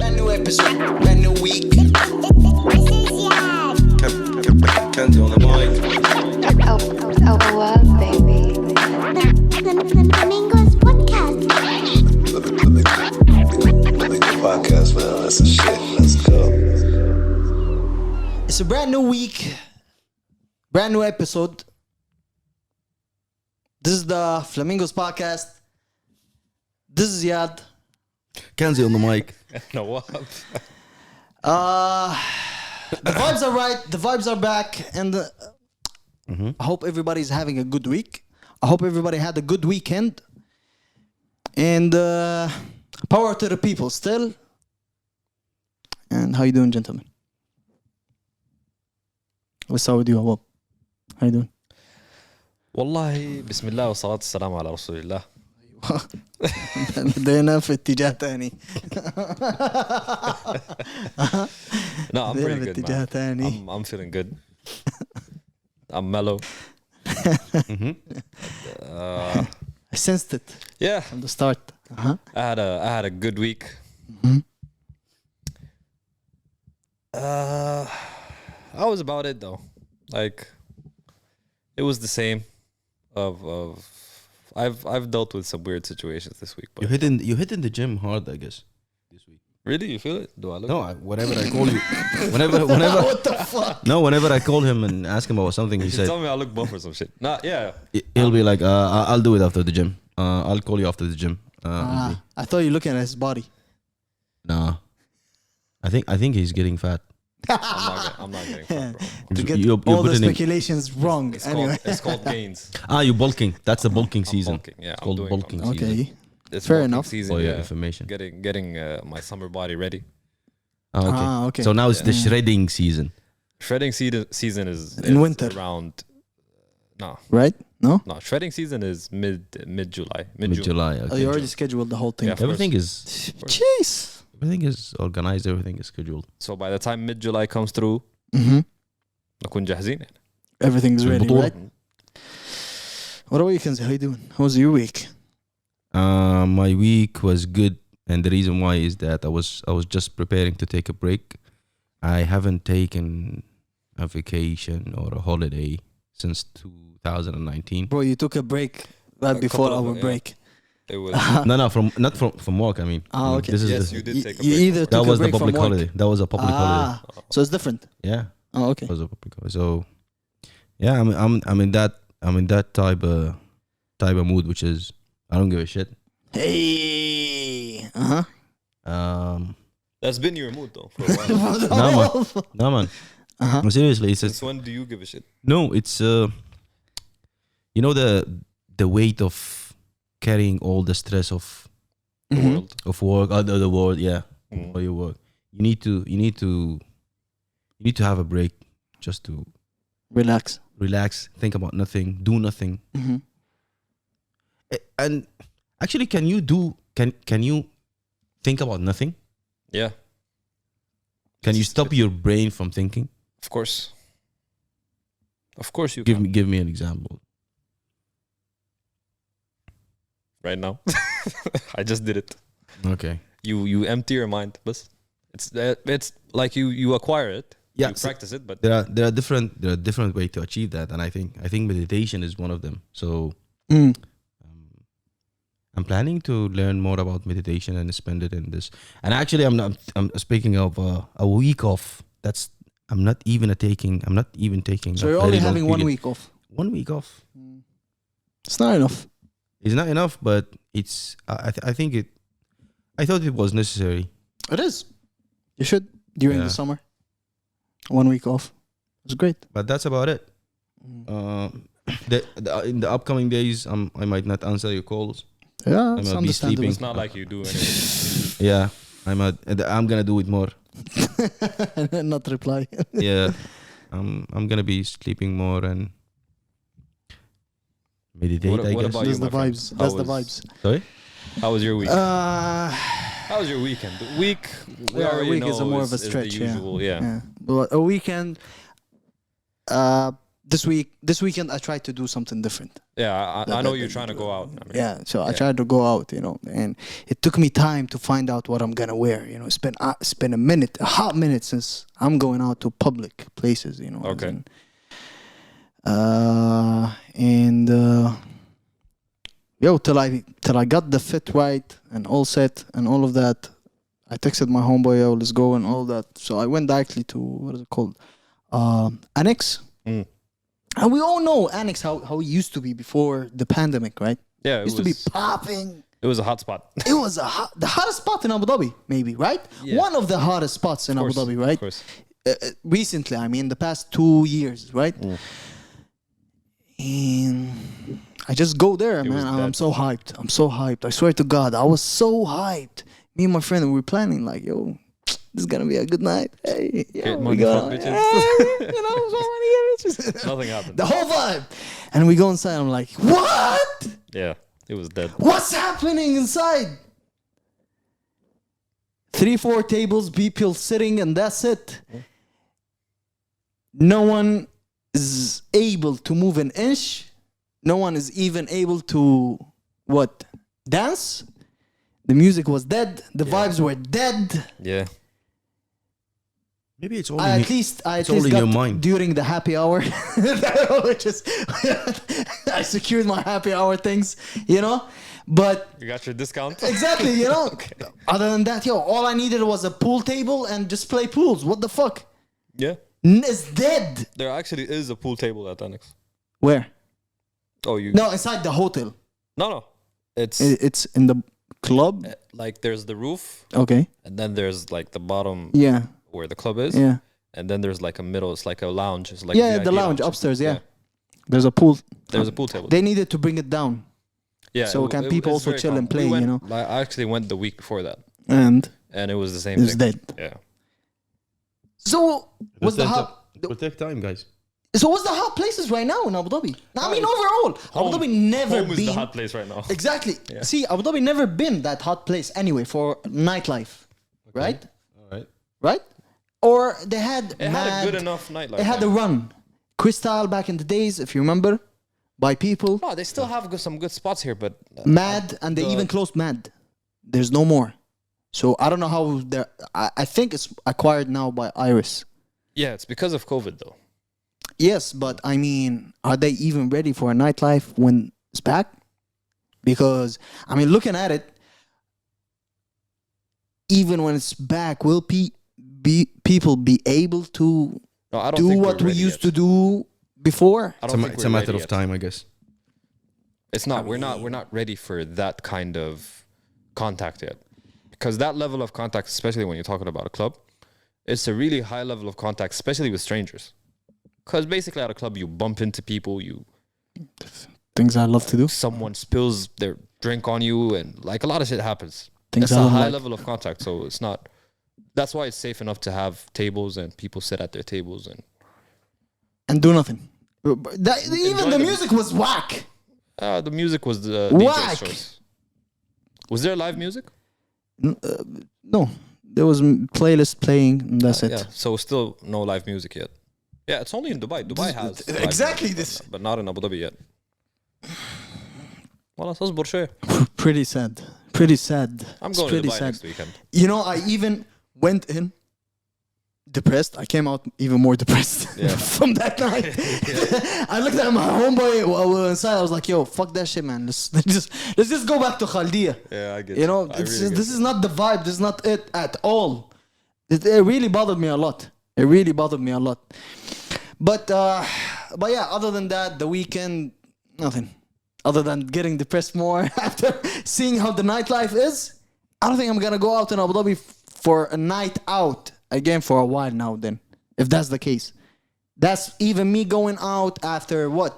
brand new episode, brand new week. Kenzie on the mic. What, baby? Flamingos podcast. Podcast, man. That's a shit. Let's go. It's a brand new week, brand new episode. This is the Flamingos podcast. This is Yad. Kenzie on the mic. No, what? The vibes are right. The vibes are back, and I hope everybody's having a good week. I hope everybody had a good weekend. And power to the people still. And how you doing, gentlemen? Let's start with you, Abu. How you doing? والله بسم الله والصلاة والسلام على رسول الله. بدينا في اتجاه تاني. No, I'm pretty good, باتجاه man. تاني. I'm feeling good. I'm mellow. I sensed it Yeah, from the start. I had a good week. I was about it though. Like it was the same. I've dealt with some weird situations this week. But You hitting the gym hard, I guess, this week. really, you feel it? Do I look? No, whenever I call you, whenever. What the fuck? No, whenever I call him and ask him about something, he You said tell me I look buff or some shit. Nah, yeah. he'll be like, "I'll do it after the gym. I'll call you after the gym." I thought you were looking at his body. Nah, I think he's getting fat. I'm not getting fat, bro. To get You're all the putting in- speculations wrong. Anyway. It's called gains. You're bulking. That's the bulking I'm season. bulking, yeah, It's I'm called doing- bulking I'm- season. Okay. It's Fair bulking enough. Season, For your yeah. information. Getting my summer body ready. Okay. Okay. So now it's the shredding season. Shredding season is In is winter. around. No, Right? No? shredding season is mid July. Mid-July. Oh, Okay. you already scheduled the whole thing. Yeah. Of Everything course. is Jeez. organized. Everything is scheduled. So by the time mid July comes through, نكون جاهزين. Everything's ready, البطولة. right? What about you, Kenzie? How you doing? How was your week? My week was good, and the reason why is that I was just preparing to take a break. I haven't taken a vacation or a holiday since 2019. Bro, you took a break right before couple of our them, yeah. break. It was No, not from work. I mean, Okay. This is yes, the- you did take a You break. either that took a was the break from public work. holiday. That was a public holiday. So it's different. Yeah, Oh, okay. it was a public holiday. So yeah, I'm in that type of mood, which is I don't give a shit. Hey. That's been your mood though for a while. No man. No, seriously, it's Since when do you give a shit? no. It's you know the weight of carrying all the stress of The world. work, the world, yeah, Mm. for your work. You need to have a break, just to Relax. relax, think about nothing, do nothing. And actually, can you think about nothing? Yeah, Can you It's stop good. your brain from thinking? of course. Of course you can. Give me an example. Right now. I just did it. Okay. You empty your mind, but it's like you acquire it. Yeah, You so practice it, but there are different ways to achieve that, and I think meditation is one of them. So I'm planning to learn more about meditation and spend it in this. And actually, I'm speaking of a week off. I'm not even taking. So a you're only very long having 1 period. week off. 1 week off. It's not enough. It's not enough, but it's. I think it. I thought it was necessary. It is. You should during the Yeah. summer. 1 week off. It's great. But that's about it. In the upcoming days, I might not answer your calls. Yeah, it's gonna be understandable. sleeping. it's not like you do anything. Yeah, I'm gonna do it more. Not reply. Yeah, I'm gonna be sleeping more and meditate. What I guess. about That's you, the my friend? vibes. That's the How vibes. Sorry. How was your week? How was your weekend? The week. We Yeah, a already week know is a more of a is the stretch. usual, yeah. But a weekend. this weekend, I tried to do something different. Yeah, I know you're trying to go out. I mean, Yeah, so I tried to go out, and it took me time to find out what I'm gonna wear. It's been a hot minute since I'm going out to public places. Okay. Till I got the fit right and all set and all of that, I texted my homeboy, yo, let's go and all that. So I went directly to, what is it called? Annex. Mm. And we all know Annex, how it used to be before the pandemic, right? Yeah, It used to be popping. It was a hot spot. It was the hottest spot in Abu Dhabi, maybe, right? Yeah. One of the hottest spots in Abu Dhabi, right? Of course. Recently, I mean, the past 2 years, right? And I just go there, man. I'm so hyped. I swear to God, I was so hyped. Me and my friend, we were planning like, yo, this is gonna be a good night. Hey, yeah, Get we money go. from bitches. So money, yeah, bitches. Nothing happened. The whole vibe. And we go inside. I'm like, what? Yeah, it was dead. What's happening inside? 3-4 tables, people sitting, and that's it. No one is able to move an inch. No one is even able to dance. The music was dead. The vibes were dead. Yeah. Maybe it's all I in at least all got in your mind. during the happy hour. Which is I secured my happy hour things, But You got your discount? exactly, Other than that, all I needed was a pool table and just play pools. What the fuck? Yeah. It's dead. There actually is a pool table at Annex. Where? Oh, you... No, inside the hotel. No. It's It's in the club. like there's the roof, Okay. and then there's like the bottom Yeah. where the club is. Yeah. And then there's like a middle. It's like a lounge. It's like Yeah, VIP the lounge upstairs. Yeah. There's a pool. There's a pool table. They needed to bring it down. Yeah. So can people it's also very chill and calm. play, I actually went the week before that, And and it was the same it's thing. dead. Yeah. So what's the hot? Will take time, guys. So what's the hot places right now in Abu Dhabi? I mean, overall, Abu Dhabi never Home is been the hot place right now. exactly. See, Abu Dhabi never been that hot place anyway for nightlife, right? All right. Right? Or they had It had a good enough nightlife. It had a run. Crystal back in the days, if you remember, by people. Oh, they still have some good spots here, but Mad, and they even closed Mad. There's no more. So I don't know how they're. I think it's acquired now by Iris. yeah, it's because of COVID though. Yes, but I mean, are they even ready for a nightlife when it's back? Because I mean, looking at it, even when it's back, will people be able to No, I don't do think what we're we ready used yet. to do before? I don't think It's we're a matter ready of yet. time, I guess. It's not. We're not ready for that kind of contact yet, because that level of contact, especially when you're talking about a club, it's a really high level of contact, especially with strangers. Because basically at a club, you bump into people, Things I love to do. someone spills their drink on you, and like a lot of shit happens. Things It's I a don't high like. level of contact, so it's not. That's why it's safe enough to have tables and people sit at their tables and Do nothing. Even the the music was whack. the music was the Whack. DJ's choice. Was there live music? No, there was playlist playing, and that's it. Yeah, so still no live music yet. Yeah, it's only in Dubai. Dubai has live exactly music, this. but not in Abu Dhabi yet. Well, اصبر شوية. Pretty sad. Pretty sad. I'm It's going to pretty Dubai sad. next weekend. I even went in depressed. I came out even more depressed Yeah. from that night. I looked at my homeboy inside. I was like, "Yo, fuck that shit, man. Let's just go back to Khaldiya." Yeah, I get This is not the vibe. This is not it at all. It really bothered me a lot. It really bothered me a lot. But yeah, other than that, the weekend, nothing. Other than getting depressed more after seeing how the nightlife is, I don't think I'm gonna go out in Abu Dhabi for a night out again for a while now. Then, if that's the case, that's even me going out after what?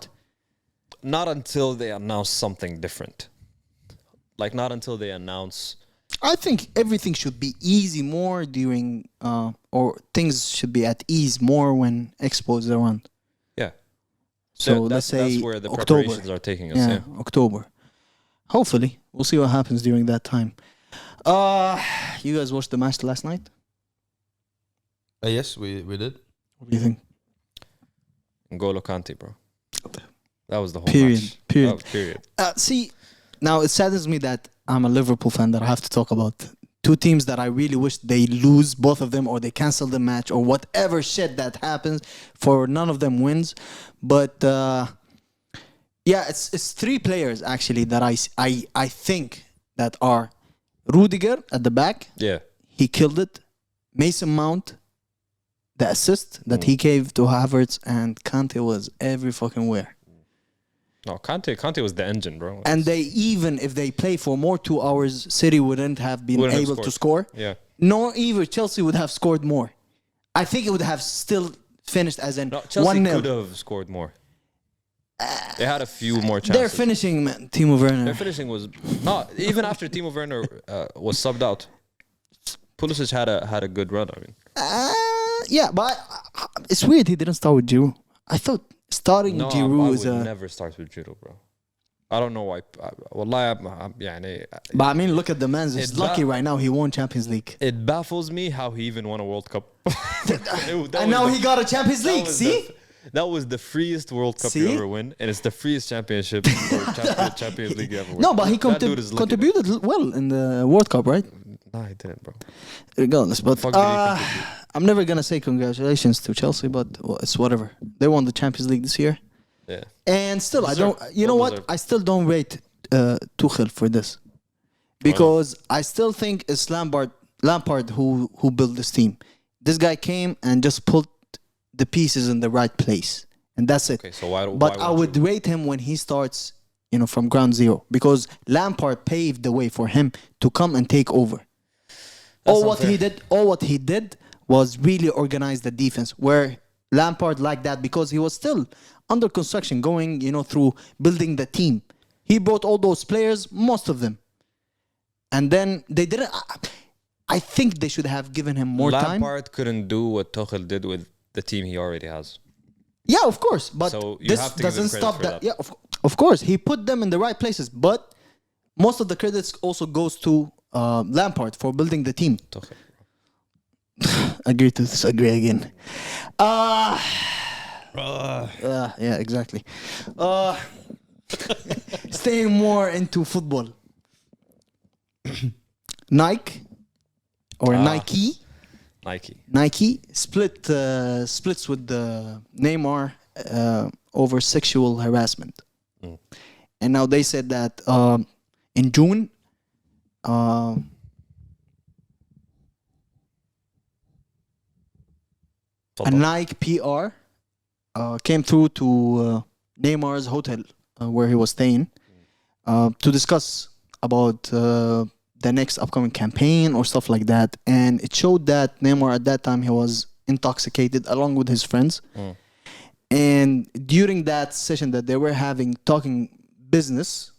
Not until they announce something different. Like not until they announce. I think everything should be easy more during, or things should be at ease more when Expo is around. Yeah. So let's say that's where the October. preparations are taking us. Yeah, Yeah. October. Hopefully, we'll see what happens during that time. You guys watched the match last night? Yes, we did. What do you think? N'Golo Kante, bro. That was the whole Period. match. Period. That was period. See, now it saddens me that I'm a Liverpool fan that I have to talk about two teams that I really wish they lose, both of them, or they cancel the match, or whatever shit that happens for none of them wins. But yeah, it's three players actually that I think that are Rudiger at the back. Yeah. He killed it. Mason Mount, the assist that he gave to Havertz, and Kante was every fucking where. No, Kante was the engine, bro. And they, even if they play for more 2 hours, City wouldn't have been Wouldn't have able to scored. score. Yeah. Nor even Chelsea would have scored more. I think it would have still finished as an No, Chelsea 1-0. could have scored more. They had a few more chances. Their finishing, man, Timo Werner. Their finishing was not even after Timo Werner was subbed out. Pulisic had a good run. I mean, Yeah, but it's weird he didn't start with Giroud. I thought starting no, I Giroud is would never start with Giroud, bro. I don't know why. Wallahi, But I mean, look at the man's. He's It's lucky not- right now. He won Champions League. it baffles me how he even won a World Cup. And now he got a Champions League. See? That was the freest World Cup you See? ever win, and it's the freest championship or Champions League you ever win. No, but he That dude is lucky, contributed well in the World Cup, right? No, he didn't, bro. Regardless, but Fuck did he contribute? I'm never gonna say congratulations to Chelsea, but well, it's whatever. They won the Champions League this year, Yeah. and still, I Deserved. don't. You know Well what? deserved. I still don't rate Tuchel for this because I still think it's Lampard who built this team. This guy came and just put the pieces in the right place, and that's it. Okay, so why? But why I won't would you? rate him when he starts, from ground zero, because Lampard paved the way for him to come and take over. All what he did was really organize the defense. Where Lampard like that because he was still under construction, going through building the team. He brought all those players, most of them, and then they didn't. I think they should have given him more time. Lampard couldn't do what Tuchel did with the team he already has. Yeah, of course, but So you this have to give him doesn't credit stop for that. that. Yeah, of course, he put them in the right places, but most of the credits also goes to Lampard for building the team. Tuchel. Agree to disagree again. Yeah, exactly. Staying more into football. Nike or Nike splits with the Neymar over sexual harassment. And now they said that in June a Nike PR came through to Neymar's hotel where he was staying to discuss about the next upcoming campaign or stuff like that. And it showed that Neymar at that time, he was intoxicated along with his friends. And during that session that they were having, talking business,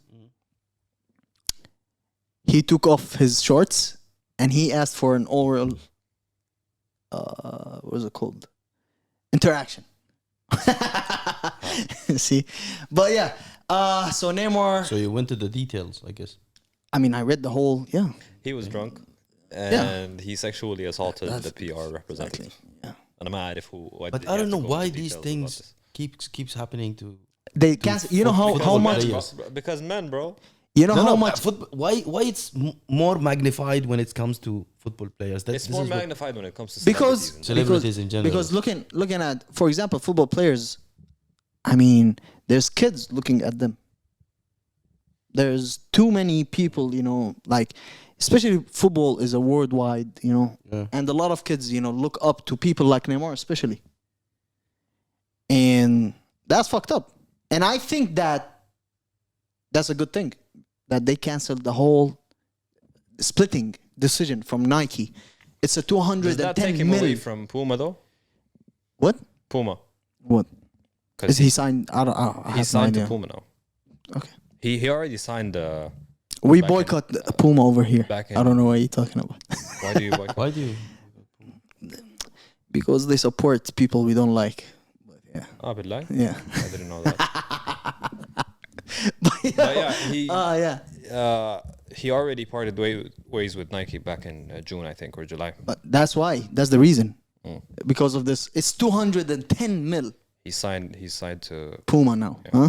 he took off his shorts and he asked for an oral, what is it called? Interaction. See? But yeah, so Neymar, So you went to the details, I guess. I mean, I read the whole, yeah. He was drunk and he sexually assaulted the PR representative. Exactly. Yeah. And I'm mad if who. But I don't know why these things keeps happening to. They can't, you know how much, players. Because men, bro. you know how much, Why it's more magnified when it comes to football players? It's more magnified when it comes to because Celebrities in general. Because looking at, for example, football players, I mean, there's kids looking at them. There's too many people, like, especially football is a worldwide, and a lot of kids, look up to people like Neymar, especially. And that's fucked up. And I think that's a good thing that they canceled the whole splitting decision from Nike. It's a 210 Does that take him away from Puma though? What? Puma. What? 'Cause Is he signed? I have He's no signed to idea. Puma now. Okay. He already signed We back in- boycott Puma over here. back in. I don't know what you're talking about. Why do you boycott? Why do you? Because they support people we don't like. But yeah. Ah, بالله? Yeah. I didn't know that. But But yeah, he already parted ways with Nike back in June, I think, or July. But that's why. That's the reason. Mm. Because of this. It's 210 mil. He signed to Puma now, Yeah. huh?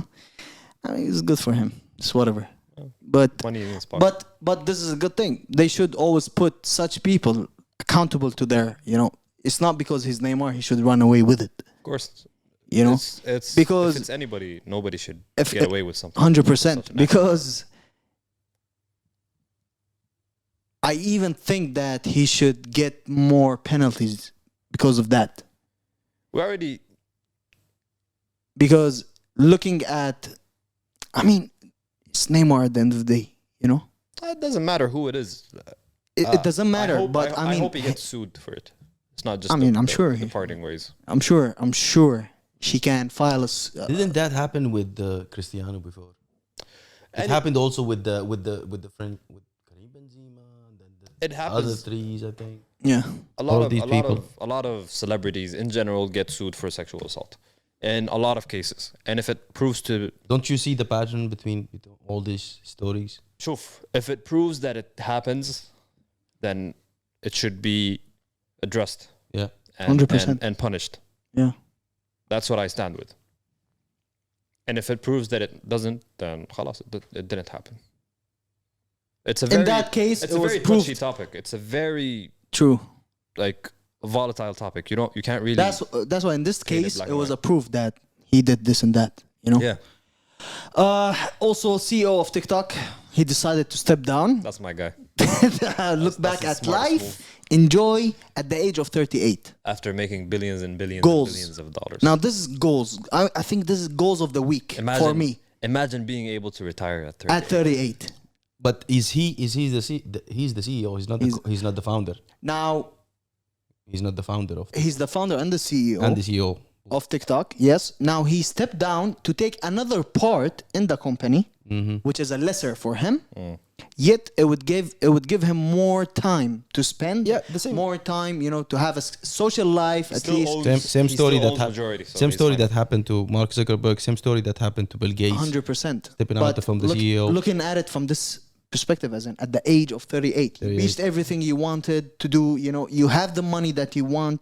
I mean, it's good for him. It's whatever. Yeah. But money in his pocket. but this is a good thing. They should always put such people accountable to their, it's not because he's Neymar he should run away with it. Of course, It's because if it's anybody, nobody should if get away with something. 100%. Such an act. Because I even think that he should get more penalties because of that. We already Because looking at, I mean, it's Neymar at the end of the day, it doesn't matter who it is. It doesn't matter. I hope he gets sued for it. It's not just. I'm sure the parting ways. I'm sure she can file a. Didn't that happen with Cristiano before? It happened also with the friend with Karim Benzema and then the It happens. other threes, I think. Yeah. A lot All of these a people. lot of celebrities in general get sued for sexual assault in a lot of cases, and if it proves to Don't you see the pattern between all these stories? if it proves that it happens, then it should be addressed. Yeah. 100%. and punished. Yeah. That's what I stand with. And if it proves that it doesn't, then خلاص, it didn't happen. It's a very, In that case, it's it a was very proved. touchy topic. It's a very True. volatile topic. You can't really. That's why in this Paint it case black it and was white. a proof that he did this and that. Yeah, Also, CEO of TikTok, he decided to step down. that's my guy. Look back the at smartest life. move. Enjoy at the age of 38. After making billions and billions Goals. and billions of dollars. Now this is goals. I think this is goals of the week for me Imagine being able to retire at 30. at 38. But he's the CEO. He's not the founder. Now He's not the founder of he's the founder and the CEO and the CEO. of TikTok. Yes. Now he stepped down to take another part in the company, which is a lesser for him. Yet it would give him more time to spend. Yeah, the same. More time, to have a social life at Still least. owns- Same he story still that owns majority, so same he's story fine. that happened to Mark Zuckerberg. Same story that happened to Bill Gates. 100%. Stepping out from the CEO. Looking at it from this perspective, as in at the age of 38, you 38. reached everything you wanted to do. You have the money that you want,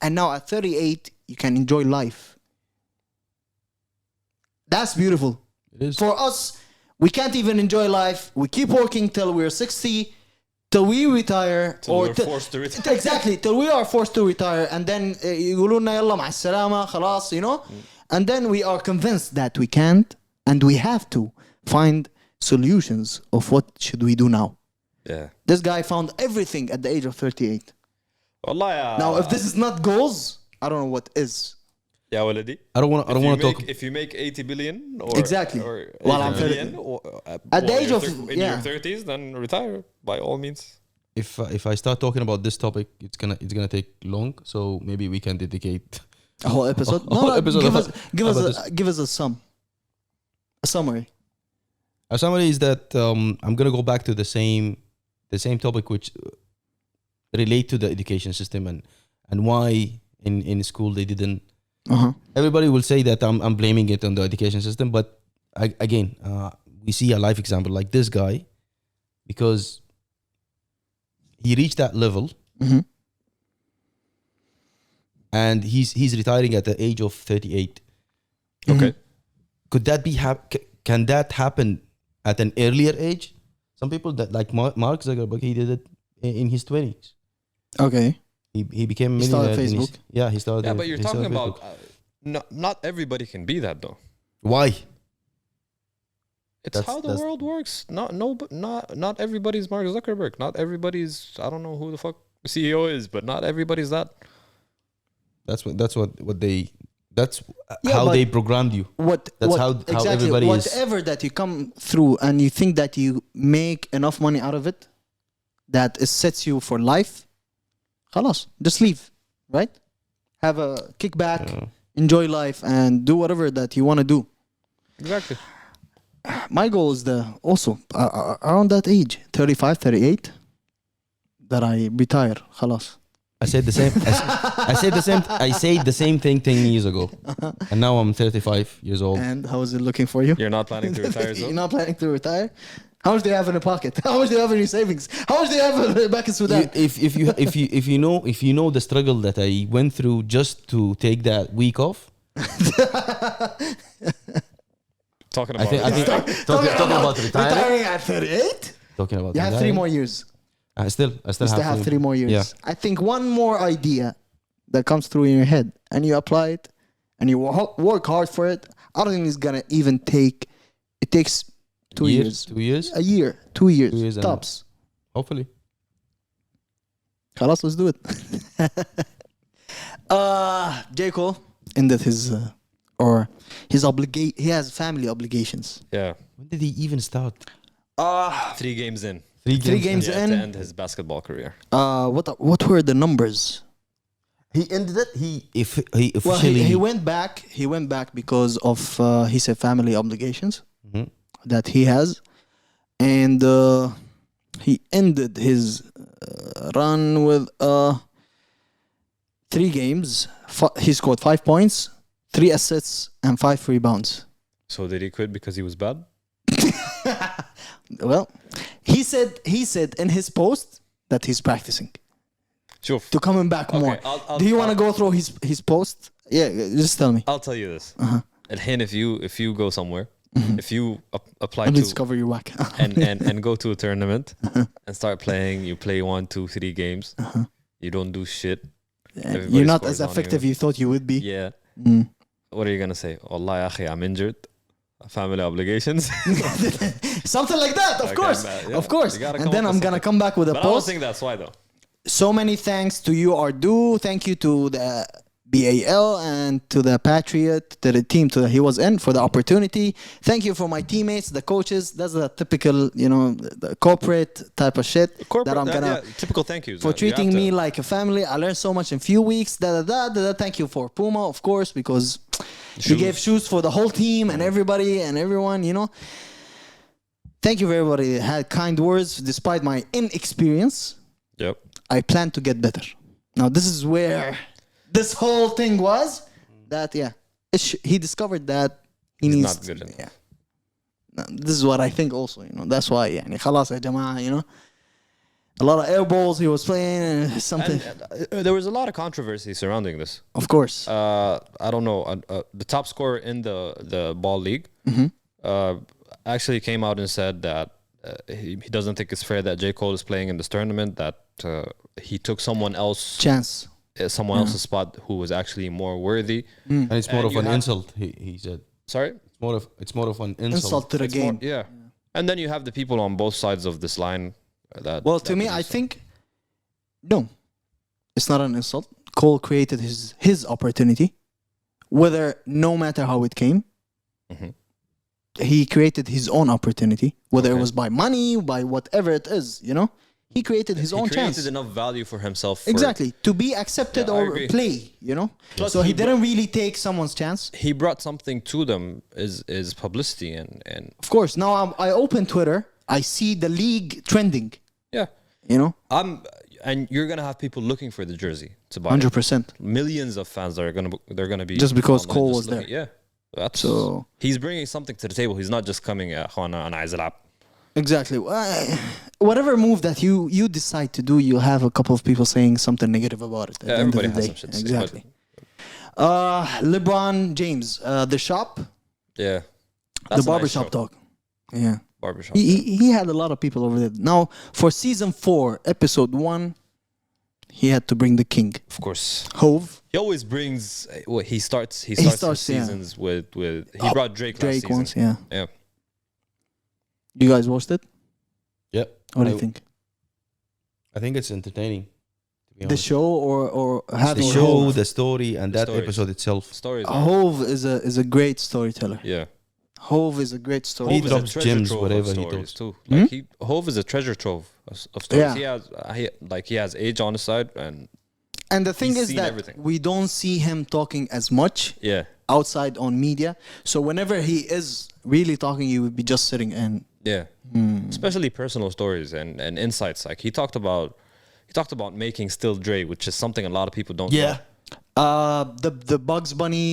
and now at 38, you can enjoy life. That's beautiful. It is. For us, we can't even enjoy life. We keep working till we're 60, till we retire, Till we're forced to retire. Exactly, till we are forced to retire, and then يقولون يلا مع السلامة خلاص, and then we are convinced that we can't, and we have to find solutions of what should we do now. Yeah. This guy found everything at the age of 38. والله Now, if this is not goals, I don't know what is. يا ولدي. I don't want to talk. If you make 80 billion or Exactly. or While 80 I'm billion, 30 or, at the while age you're of- in yeah. your 30s, then retire by all means. If I start talking about this topic, it's gonna take long. So maybe we can dedicate A whole episode? A whole episode give about- us give us a summary. A summary is that I'm gonna go back to the same topic which relate to the education system and why in school they didn't. Everybody will say that I'm blaming it on the education system, but again, we see a life example like this guy because he reached that level and he's retiring at the age of 38. Okay. Could that be can that happen at an earlier age? Some people that like Mark Zuckerberg, he did it in his 20s. Okay. He became a He started millionaire in his- Facebook. he started. Yeah, but you're he started talking about Facebook. not everybody can be that though. Why? It's how the world works. Not everybody's Mark Zuckerberg. Not everybody's I don't know who the fuck the CEO is, but not everybody's that. That's what they. That's Yeah, how but they programmed you. That's how exactly, everybody is. whatever that you come through and you think that you make enough money out of it, that it sets you for life. خلاص, just leave, right? Have a kickback, enjoy life, and do whatever that you want to do. Exactly. My goal is also around that age, 35, 38, that I retire. خلاص. I said the same. I said the same thing 10 years ago, and now I'm 35 years old. And how is it looking for you? You're not planning to retire, so You're not planning to retire? How much do you have in the pocket? How much do you have in your savings? How much do you have back in Sudan? If you know the struggle that I went through just to take that week off, Talking I about think retiring? talking about retiring. Retiring at 38? Talking about You have 3 retiring. more years. I still You still have 3 more years. Yeah. I think one more idea that comes through in your head and you apply it and you work hard for it. I don't think it's gonna even take. It takes 2 years. 2 years. A year. 2 years. 2 years and- Tops. Hopefully. خلاص, let's do it. J.Cole ended his he has family obligations. Yeah. When did he even start? 3 games in. 3 3 games Yeah, in. to end his basketball career. What were the numbers? He ended it. He Well, officially. he went back. He went back because of he said family obligations Mhm. that he has, and he ended his run with 3 games. He scored 5 points, 3 assists, and 5 rebounds. So did he quit because he was bad? Well, he said in his post that he's practicing Shuf. to coming back more. I'll- Do you want to go through his post? Yeah, just tell me. I'll tell you this. And if you go somewhere, if you apply Let me to discover your whack. and go to a tournament and start playing, you play 1, 2, 3 games. You don't do shit. Everybody You're not scores as on effective you. you thought you would be. Yeah. What are you gonna say? Wallah, ya akhi, I'm injured. Family obligations. Something like that, of Okay, course. man, yeah. Of course. You gotta And come then up I'm with going to something. come back with a But I don't post. think that's why though. So many thanks to you are due. Thank you to the BAL and to the Patriot, to the team he was in for the opportunity. Thank you for my teammates, the coaches. That's the typical, the corporate type of shit that I'm going to... typical thank yous. For You treating have to- me like a family. I learned so much in few weeks. Thank you for Puma, of course, because he gave shoes for the whole team and everybody and everyone, Thank you for everybody that had kind words despite my inexperience. Yep. I plan to get better. Now, this is where this whole thing was. That, he discovered that he He's needs... not good enough. Yeah. Now, this is what I think also, That's why, خلاص يا جماعة, A lot of air balls he was playing and something. And, there was a lot of controversy surrounding this. Of course. I don't know. The top scorer in the ball league actually came out and said that he doesn't think it's fair that J. Cole is playing in this tournament. That he took someone else's spot who was actually more worthy. And it's more And of you an have- insult. He said Sorry. it's more of an insult. Insult to the It's more- game. yeah. And then you have the people on both sides of this line. Well, to me, I think no, it's not an insult. Cole created his opportunity, no matter how it came. He created his own opportunity, whether it Okay. was by money, by whatever it is. He created his own he created chance. enough value for himself. Exactly, to be accepted Yeah, I or agree. play. Plus, So he he didn't really take someone's chance. He brought something to them is publicity and Of course, now I open Twitter. I see the league trending. yeah. And you're gonna have people looking for the jersey to buy. 100%. Millions of fans are gonna be Just because online Cole just was there. looking- Yeah, that's So- he's bringing something to the table. He's not just coming. أنا عايز ألعب. Exactly. Whatever move that you decide to do, you'll have a couple of people saying something negative about it. At the end of Everybody the has day. some shit to say, Exactly. LeBron James, the shop, Yeah, the barbershop talk. Yeah. Barbershop. He had a lot of people over there. Now, for season 4, episode 1, he had to bring the king. Of course, Hove. he always brings. He starts his starts, yeah. seasons with. He brought Drake last season. once, yeah. Yeah. You guys watched it? Yep. What do you think? I think it's entertaining. To be The honest. show or have The or show, Hove? the story, and The that stories. episode itself. Stories. Hove is a great storyteller. Yeah. Hove is a great He storyteller. drops treasure gems, trove of whatever he stories does. too. Hove is a treasure trove of stories. Yeah. He has age on his side, and And the thing He's is seen that everything. we don't see him talking as much yeah, outside on media. So whenever he is really talking, you would be just sitting and yeah. Especially personal stories and insights. Like he talked about making Still Dre, which is something a lot of people don't know. the Bugs Bunny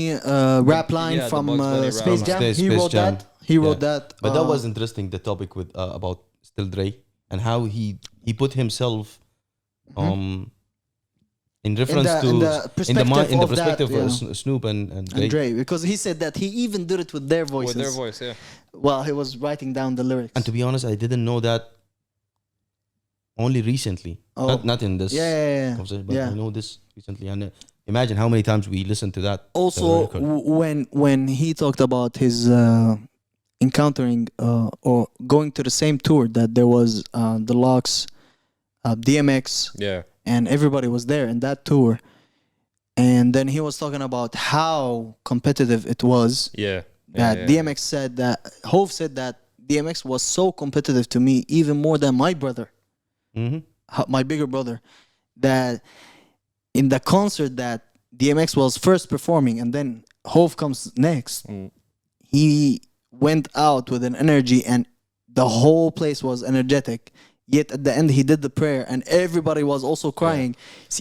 rap line yeah, the from Bugs Bunny rap Space line. Jam. Space He wrote Jam. that. He wrote Yeah. that. But that was interesting. The topic with about Still Dre and how he put himself in reference the- to in the perspective in the of that, perspective of yeah. Snoop and And Drake. Dre, because he said that he even did it with their voices With their voice, yeah. while he was writing down the lyrics. And to be honest, I didn't know that only recently. Oh. Not in this Yeah. conversation, but Yeah. I know this recently. And imagine how many times we listened to that. Also, record. when he talked about his encountering or going to the same tour, that there was the Locks, DMX, Yeah. and everybody was there in that tour. And then he was talking about how competitive it was. Yeah. That yeah. DMX said that Hove said that DMX was so competitive to me, even more than my brother, Mhm. my bigger brother. That in the concert that DMX was first performing, and then Hove comes next, he went out with an energy, and the whole place was energetic. Yet at the end, he did the prayer, and everybody was also crying.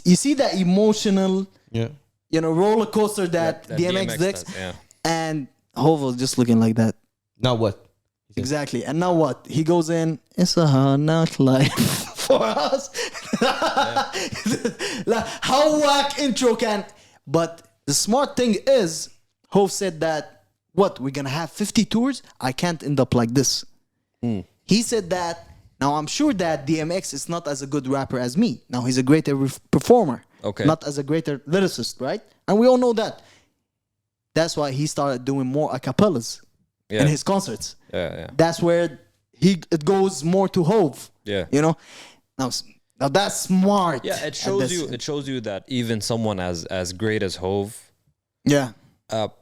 You see that emotional, Yeah. roller coaster that DMX did, does, yeah. and Hove was just looking like that. Now what? Exactly. And now what? He goes in, it's a hard nightlife for us. Like, how whack intro can. But the smart thing is, Hove said that, what, we're going to have 50 tours? I can't end up like this. He said that, now I'm sure that DMX is not as a good rapper as me. Now he's a greater performer. Okay. Not as a greater lyricist, right? And we all know that. That's why he started doing more a cappellas Yeah. in his concerts. Yeah. That's where it goes more to Hove. Yeah. Now that's smart. Yeah, it And shows that's- you. It shows you that even someone as great as Hove Yeah.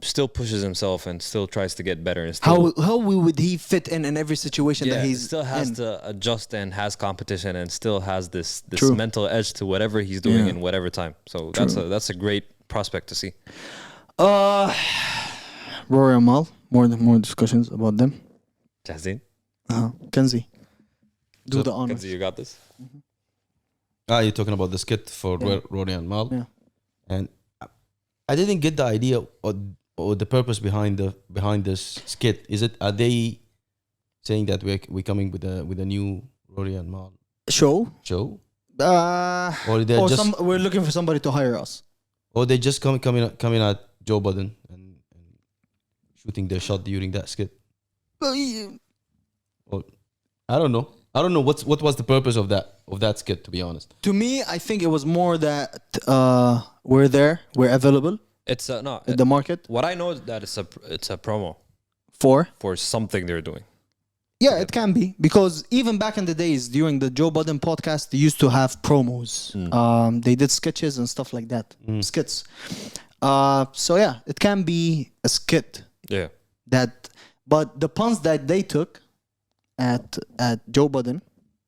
still pushes himself and still tries to get better. And still, How would he fit in every situation that he's still has in? to adjust and has competition and still has this True. mental edge to whatever he's doing Yeah. in whatever time. So that's a great prospect to see. Rory and Mal. More discussions about them. Jazeen, Kenzie, do the honors. Kenzie, you got this. You're talking about the skit for Yeah. Rory and Mal. Yeah. And I didn't get the idea or the purpose behind this skit. Are they saying that we're coming with a new Rory and Mal Show. show? Or Or just we're looking for somebody to hire us. or they just coming at Joe Budden and shooting their shot during that skit. Or, I don't know. I don't know what was the purpose of that skit, to be honest. To me, I think it was more that we're there, we're available It's no. in the market What I know is that it's a promo for. for something they're doing. Yeah, it can be, because even back in the days during the Joe Budden podcast, they used to have promos. They did sketches and stuff like that, skits. So yeah, it can be a skit Yeah. but the puns that they took at Joe Budden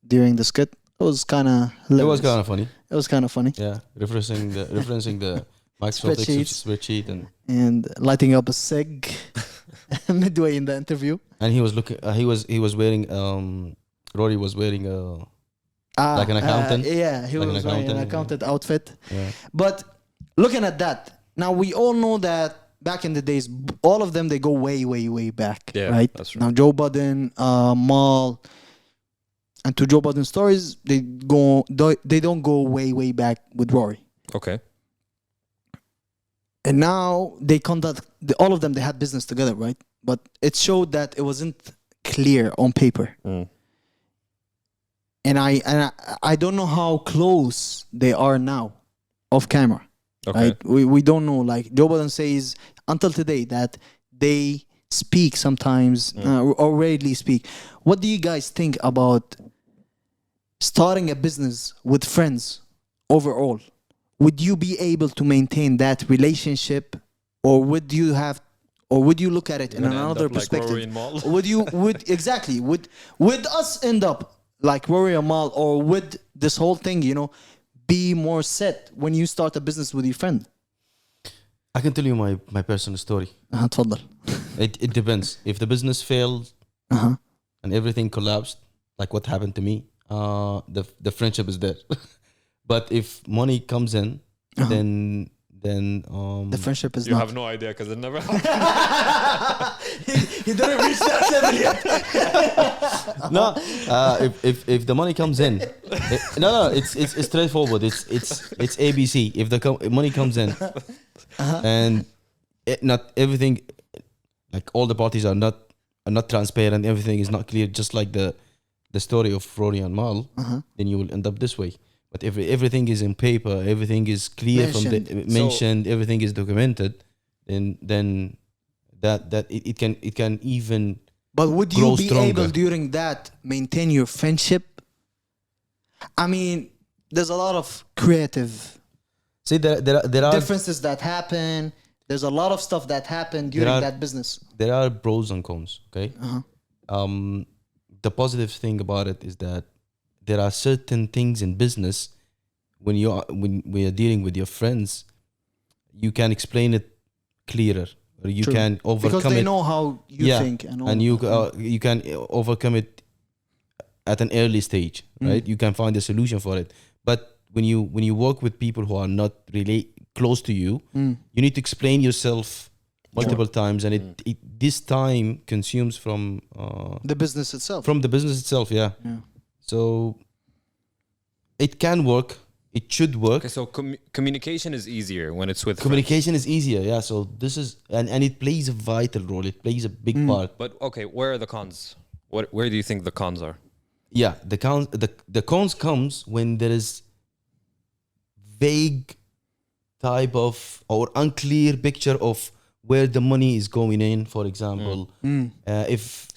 during the skit, it was kind of It was kind of funny. It was kind of funny. Yeah, referencing the Microsoft spreadsheet And lighting up a cig midway in the interview. and he was looking. He was wearing. Rory was wearing like an accountant. Yeah, he Like an was wearing an accountant, accountant outfit. Yeah. But looking at that, now we all know that back in the days, all of them, they go way, way, way back. Yeah, right? that's true. Now Joe Budden, Mal, and to Joe Budden stories, they don't go way, way back with Rory. Okay. And now they conduct all of them. They had business together, right? But it showed that it wasn't clear on paper. And I don't know how close they are now, off camera. Okay. Right? We don't know. Like Joe Budden says until today that they speak sometimes or rarely speak. What do you guys think about starting a business with friends overall? Would you be able to maintain that relationship, or would you look at it in another perspective? Would us end up like Rory and Mal, or would this whole thing, be more set when you start a business with your friend? I can tell you my personal story. تفضل. It depends. If the business failed and everything collapsed, like what happened to me, the friendship is dead. But if money comes in, then then The friendship is You not. have no idea because it never happened. He didn't reach that level yet. no. If the money comes in, it's straightforward. It's ABC. If the money comes in, and not everything, like all the parties are not transparent. Everything is not clear. Just like the story of Rory and Mal, then you will end up this way. But if everything is in paper, everything is clear mentioned, everything is documented, then that it can even. But would you grow be stronger. able during that maintain your friendship? I mean, there's a lot of creative See, there are differences that happen. There's a lot of stuff that happened during that business. There are pros and cons. Okay. The positive thing about it is that there are certain things in business when we are dealing with your friends, you can explain it clearer, or you can overcome because they it. know how you think, and you can overcome it at an early stage, right? You can find a solution for it. But when you work with people who are not really close to you, you need to explain yourself multiple times, and this time consumes from the business itself. From the business itself, yeah. So it can work. It should work. Okay, so communication is easier when it's with Communication is easier, yeah. So this is and it plays a vital role. It plays a big part. But okay, where are the cons? Where do you think the cons are? Yeah, the cons comes when there is vague type of or unclear picture of where the money is going in. For example, if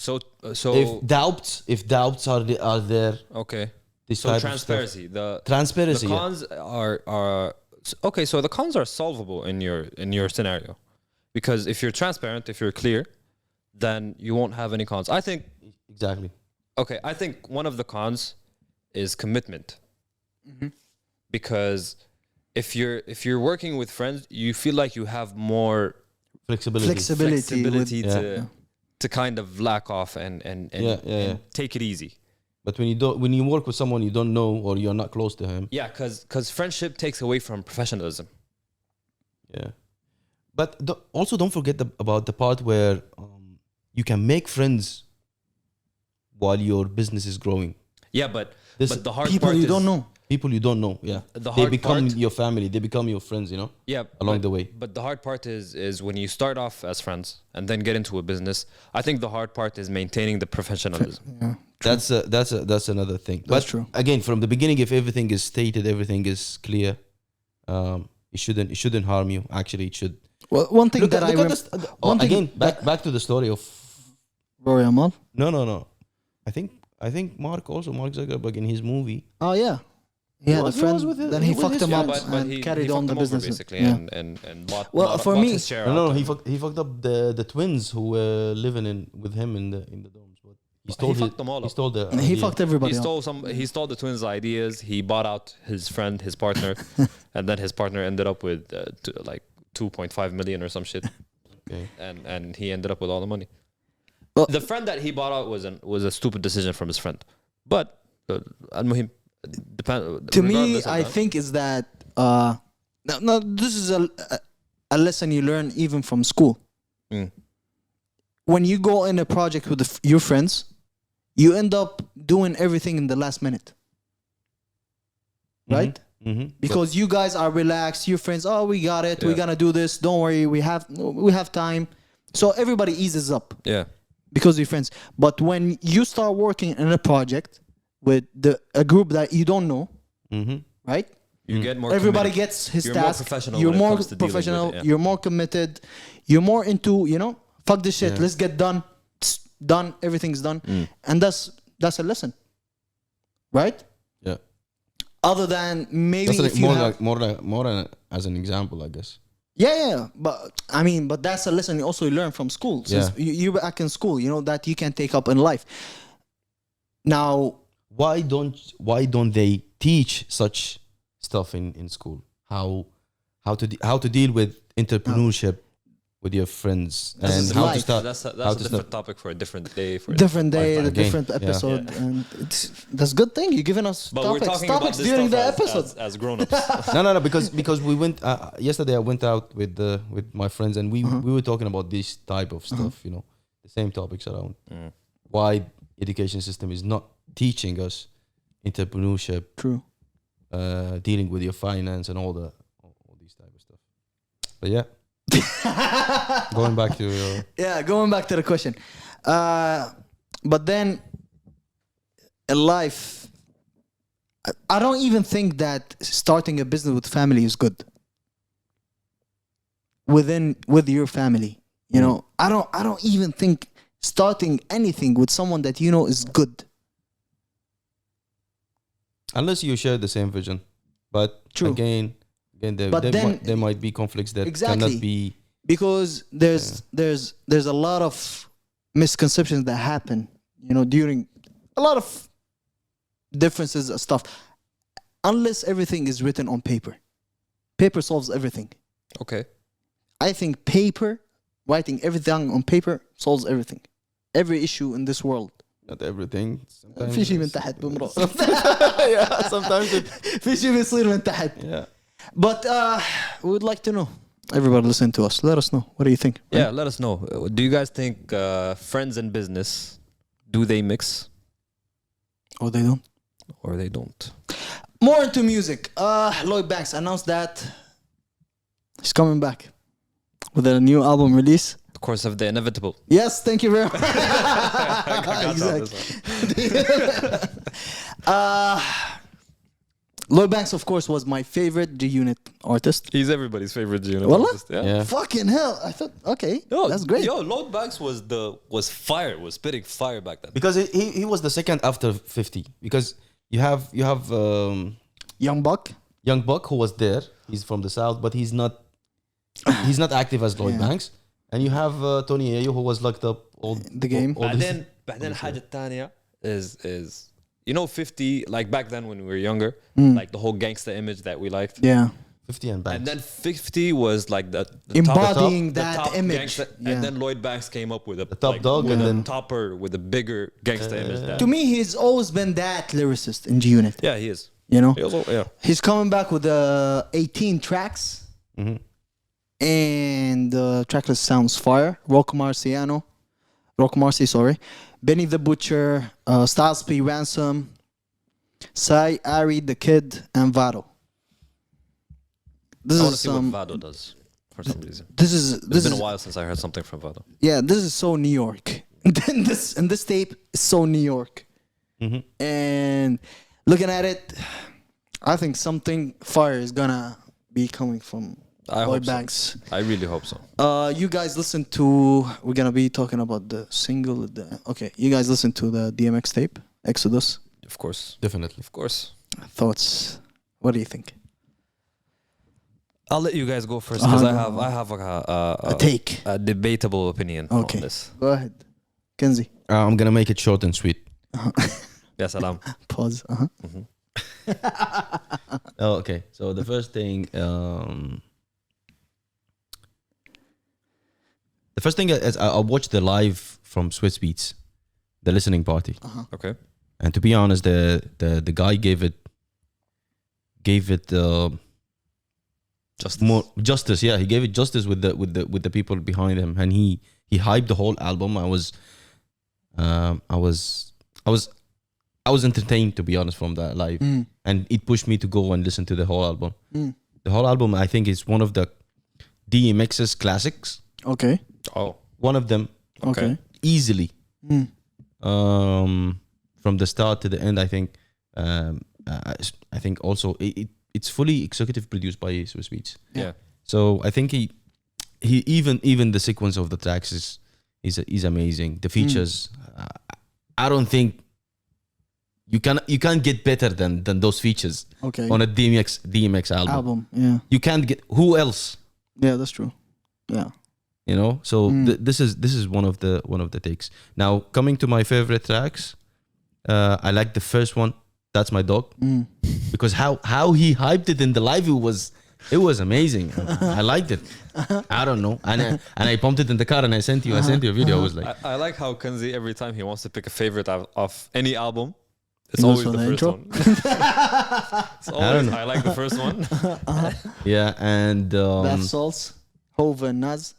doubts are there. Okay. This So type transparency. Transparency. The cons are okay. So the cons are solvable in your scenario, because if you're transparent, if you're clear, then you won't have any cons. I think exactly. Okay, I think one of the cons is commitment, because if you're working with friends, you feel like you have more flexibility to kind of lack off and take it easy. But when you work with someone you don't know or you're not close to him, because friendship takes away from professionalism. But also don't forget about the part where you can make friends while your business is growing. But the hard people part you is, don't know. People you don't know, they become your family. They become your friends, along the way. But the hard part is when you start off as friends and then get into a business. I think the hard part is maintaining the professionalism. That's another thing. That's true. Again, from the beginning, if everything is stated, everything is clear, it shouldn't harm you. Actually, it should. Well, one thing that I remember. Back to the story of Rory Amal. No. I think Mark Zuckerberg in his movie. Oh yeah. He had a friend, then he fucked him up and he carried on the business. Basically, and bought, for bought me, his share No, out. he fucked up the twins who were living with him in the domes. But He fucked them all up. He fucked everybody up. He stole the twins' ideas. He bought out his friend, his partner, and then his partner ended up with like 2.5 million or some shit. Okay. And he ended up with all the money. Well, The friend that he bought out was a stupid decision from his friend. But al-muhim, to me, I think is that no, this is a lesson you learn even from school. When you go in a project with your friends, you end up doing everything in the last minute, right? Because you guys are relaxed. Your friends, oh, we got it. We're gonna do this. Don't worry, we have time. So everybody eases up. Yeah. Because you're friends. But when you start working in a project with a group that you don't know, right? You get more. Everybody committed. gets his You're task. More professional You're when it more comes to dealing professional. with it, You're more committed. You're more into fuck this shit. Let's get done. Done. Everything's done. And that's a lesson, right? Yeah. Other than maybe That's if you have, more as an example, I guess. Yeah. But that's a lesson you also learn from school. Since you're back in school, that you can take up in life. Now, why don't they teach such stuff in school? How to deal with entrepreneurship? with your friends That's and his how to life. start. That's how a to different start. topic for a different day. For a Different day, Again, the different yeah. episode, Yeah. and that's a good thing. You're giving us But we're talking topics about this during stuff the episode. as grown-ups. No, because we went yesterday. I went out with my friends and we were talking about this type of stuff. You know, the same topics around why education system is not teaching us entrepreneurship, True. dealing with your finance and all these type of stuff. But yeah, going back to Going back to the question. But then in life, I don't even think that starting a business with family is good. With your family, you know, I don't even think starting anything with someone that you know is good. unless you share the same vision. But True. again, But then- there might be conflicts that Exactly. cannot be. Because there's a lot of misconceptions that happen, you know, during a lot of differences and stuff. Unless everything is written on paper. Paper solves everything. Okay. I think writing everything on paper solves everything. Every issue in this world. Not everything. Sometimes في شيء من it's- تحت بمرق. yeah, sometimes it. في شيء بيصير من تحت. Yeah. But we would like to know. Everybody listen to us. Let us know. What do you think? Yeah, let us know. Do you guys think friends and business, do they mix Oh, they don't. or they don't? More into music. Lloyd Banks announced that he's coming back with a new album release. Of course, of the inevitable. Yes, thank you very much. Congrats on this one. Lloyd Banks, of course, was my favorite G-Unit artist. He's everybody's favorite G-Unit Wallah? artist. Yeah. Yeah. Fucking hell! I thought, okay, Yo, that's great. Yo, Lloyd Banks was fire, was spitting fire back then. Because he was the second after 50. Because you have Young Buck. Young Buck who was there. He's from the south, but he's not active as Lloyd Yeah. Banks. And you have Tony Ayo who was locked up all The game. all this- بعدين الحاجة الثانية is you know 50 Like back then when we were younger, like the whole gangster image that we liked. Yeah, 50 and Banks. And then 50 was like the embodying the that top image. gangster, Yeah. and then Lloyd Banks came up with a top dog with and a then- topper with a bigger gangster image. That, To me, he's always been that lyricist in G-Unit. yeah, he is. You know, He also, yeah. he's coming back with 18 tracks, Mhm. and the tracklist sounds fire. Rock Marcy, sorry, Benny the Butcher, Styles P, Ransom, Sai, Ari, The Kid, and Vado. This I want to is see what some. Vado does for some reason. This is It's this been is a while since I heard something from Vado. yeah. This is so New York. And this tape is so New York. Mhm. And looking at it, I think something fire is gonna be coming from I Lloyd hope so. Banks. I really hope so. You guys listen to. We're gonna be talking about the single. Okay, you guys listen to the DMX tape, Exodus. Of course. Definitely. Of course. Thoughts? What do you think? I'll let you guys go first because Uh-huh. I have A take. a debatable opinion Okay. on this. Go ahead, Kenzie. I'm gonna make it short and sweet. Ya salam. Pause. Oh, okay. So the first thing, is I watched the live from Swiss Beats, the listening party, Okay. and to be honest, the guy gave it Just more justice. Yeah, he gave it justice with the people behind him, and he hyped the whole album. I was entertained, to be honest, from that live, and it pushed me to go and listen to the whole album. The whole album, I think, is one of the DMX's classics. Okay. Oh. One of them, Okay. easily. From the start to the end, I think. I think also it's fully executive produced by Swiss Beats. Yeah. So I think he even the sequence of the tracks is amazing. The features, I don't think you can't get better than those features Okay. on a DMX album. Yeah. You can't get who else, Yeah, that's true. Yeah. you know. So this is one of the takes. Now coming to my favorite tracks, I like the first one. That's My Dog, because how he hyped it in the live, it was It was amazing. I liked it. I don't know. And I pumped it in the car and I sent you a video. I was like, I like how Kenzie every time he wants to pick a favorite of any album, it's He always goes for the the first intro? one. It's always, I like the first one. yeah. And Bath Salts, Hova and Naz.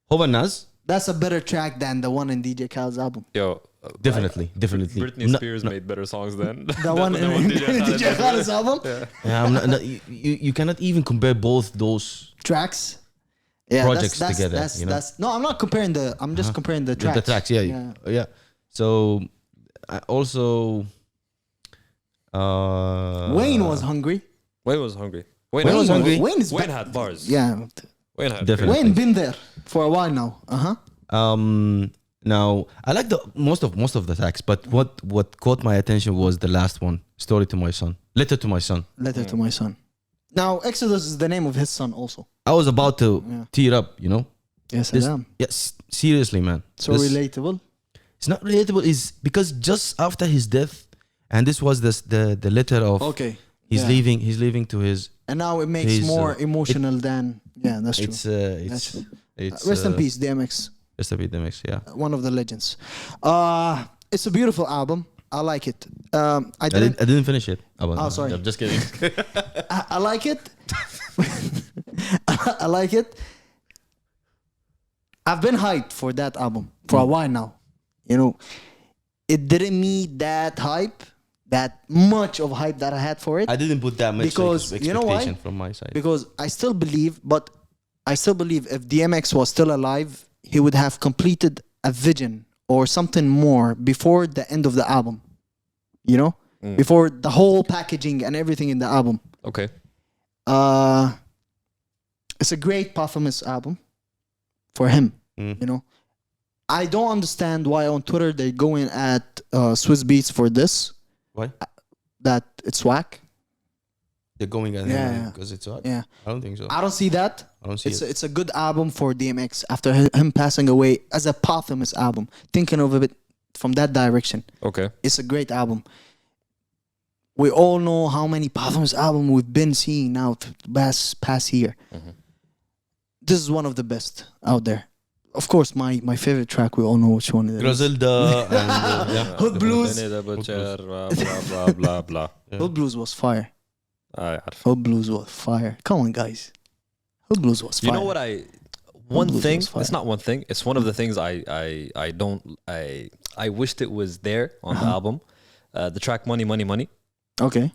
Hova Naz, That's a better track than the one in DJ Khaled's album. Yo, definitely. Britney Spears made better songs than The one in DJ Khaled's album. Yeah, you cannot even compare both those Tracks. Yeah, projects together. No, I'm not comparing I'm just comparing the tracks. The tracks, yeah. So I also Wayne was hungry. Wayne was hungry. Wayne was hungry. Wayne had bars. Yeah. Wayne had Definitely. Wayne been there for a while now. Now I like the most of the tracks, but what caught my attention was the last one, "Story to My Son," "Letter to My Son." Letter to My Son. Now, Exodus is the name of his son also. I was about to tear up, Yes, This- I am. Yes, seriously, man. So This- relatable. It's not relatable. Is because just after his death, and this was the letter of Okay. he's yeah. leaving. He's leaving to his. And now it makes He's, more emotional than... Yeah, that's true. It's Rest in peace, DMX. Rest in peace, DMX. Yeah. One of the legends. It's a beautiful album. I like it. I didn't finish it. Oh, sorry. I'm just kidding. I like it. I like it. I've been hyped for that album for a while now. It didn't meet that hype, that much of hype that I had for it. I didn't put that much Because, expectation you know why? from my side. Because I still believe if DMX was still alive, he would have completed a vision or something more before the end of the album. Before the whole packaging and everything in the album. Okay. It's a great performance album for him. I don't understand why on Twitter they go in at Swiss Beats for this. Why? That it's whack. They're going at him because it's hot. Yeah. I don't think so. I don't see that. I don't see it. It's a good album for DMX after him passing away as a posthumous album. Thinking of it from that direction. Okay. It's a great album. We all know how many posthumous albums we've been seeing now the past year. Mm-hmm. This is one of the best out there. Of course, my favorite track, we all know which one it is. Griselda and Hood Blues. Blah, blah, blah, blah. Hood Blues was fire. عارف. Hood Blues was fire. Come on, guys. Hood Blues was fire. You know what one Blues thing, was fire. it's not one thing, it's one of the things I wished it was there on the album. The track Money, Money, Money. Okay.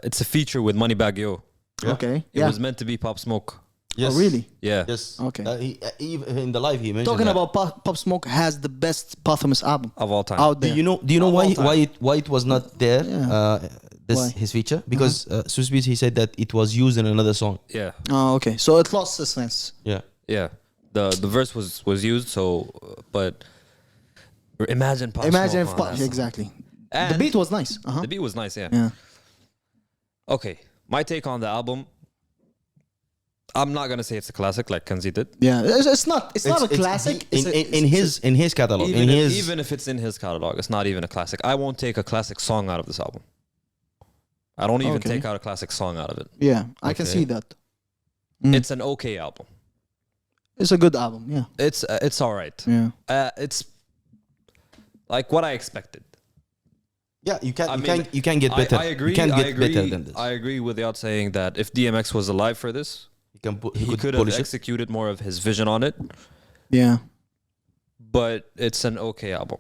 It's a feature with Moneybagg Yo. Yeah. Okay. It Yeah. was meant to be Pop Smoke. Yes. Oh, really? Yeah. Yes. Okay. Even in the live he mentioned Talking that. about Pop Smoke has the best posthumous album Of all time. out Do there. you know Of all time. why it was not there? Yeah. Why? His feature because Swiss Beats he said that it was used in another song. Yeah. Oh, okay. So it lost its sense. Yeah. Yeah. The verse was used, so but imagine Pop Imagine Smoke if on that song. exactly. The And beat was nice. Uh-huh. the beat was nice, yeah. Yeah. Okay. My take on the album. I'm not gonna say it's a classic like Kenzie did. Yeah. It's not a classic. In his catalog. Even if it's in his catalog, it's not even a classic. I won't take a classic song out of this album. I don't even Okay. take out a classic song out of it. Yeah, I can Okay. see that. Mm. It's an okay album. It's a good album. Yeah. It's all right. Yeah. It's like what I expected. Yeah, you I mean, you can get better. I agree. You can I get agree. better than this. I agree with Yad saying that if DMX was alive for this, He he could have executed more of his vision on it. Yeah. But it's an okay album.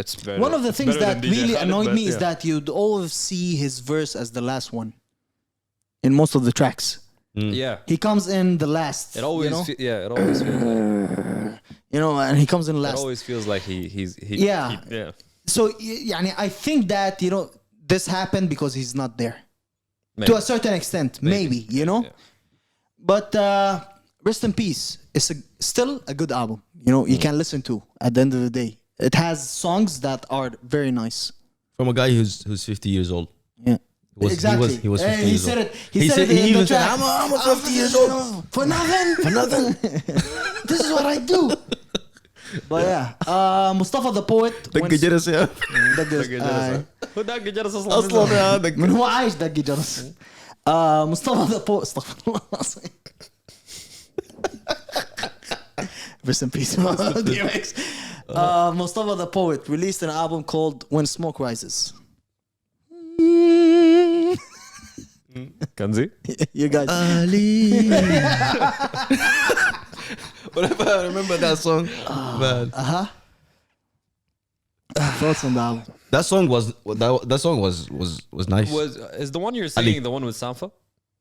It's better. One of the things better that than DJ really Khaled, annoyed but me is yeah. that you'd always see his verse as the last one in most of the tracks. Yeah. He comes in the last. It always, it always feels like, and he comes in it last. always feels like he Yeah. yeah. So, I think that, this happened because he's not there. Maybe. To a certain extent, maybe, Yeah. But rest in peace. It's still a good album. You can listen to at the end of the day. It has songs that are very nice. From a guy who's 50 years old. Yeah. Exactly. He was 50 he years said old. it. He said it in even the said, track. I'm 50 years old. For nothing. For nothing. This is what I do. But yeah, Mustafa the poet. دق جرس دق هو دق جرس من هو عايش دق جرس. Mustafa the Poet. Astaghfirullah. Rest in peace, DMX. Mustafa the Poet released an album called When Smoke Rises. Kanzi? You guys. Ali. Whatever, I remember that song. Man. Thoughts on the album? That song was nice. Is the one you're singing the one with Sanfa?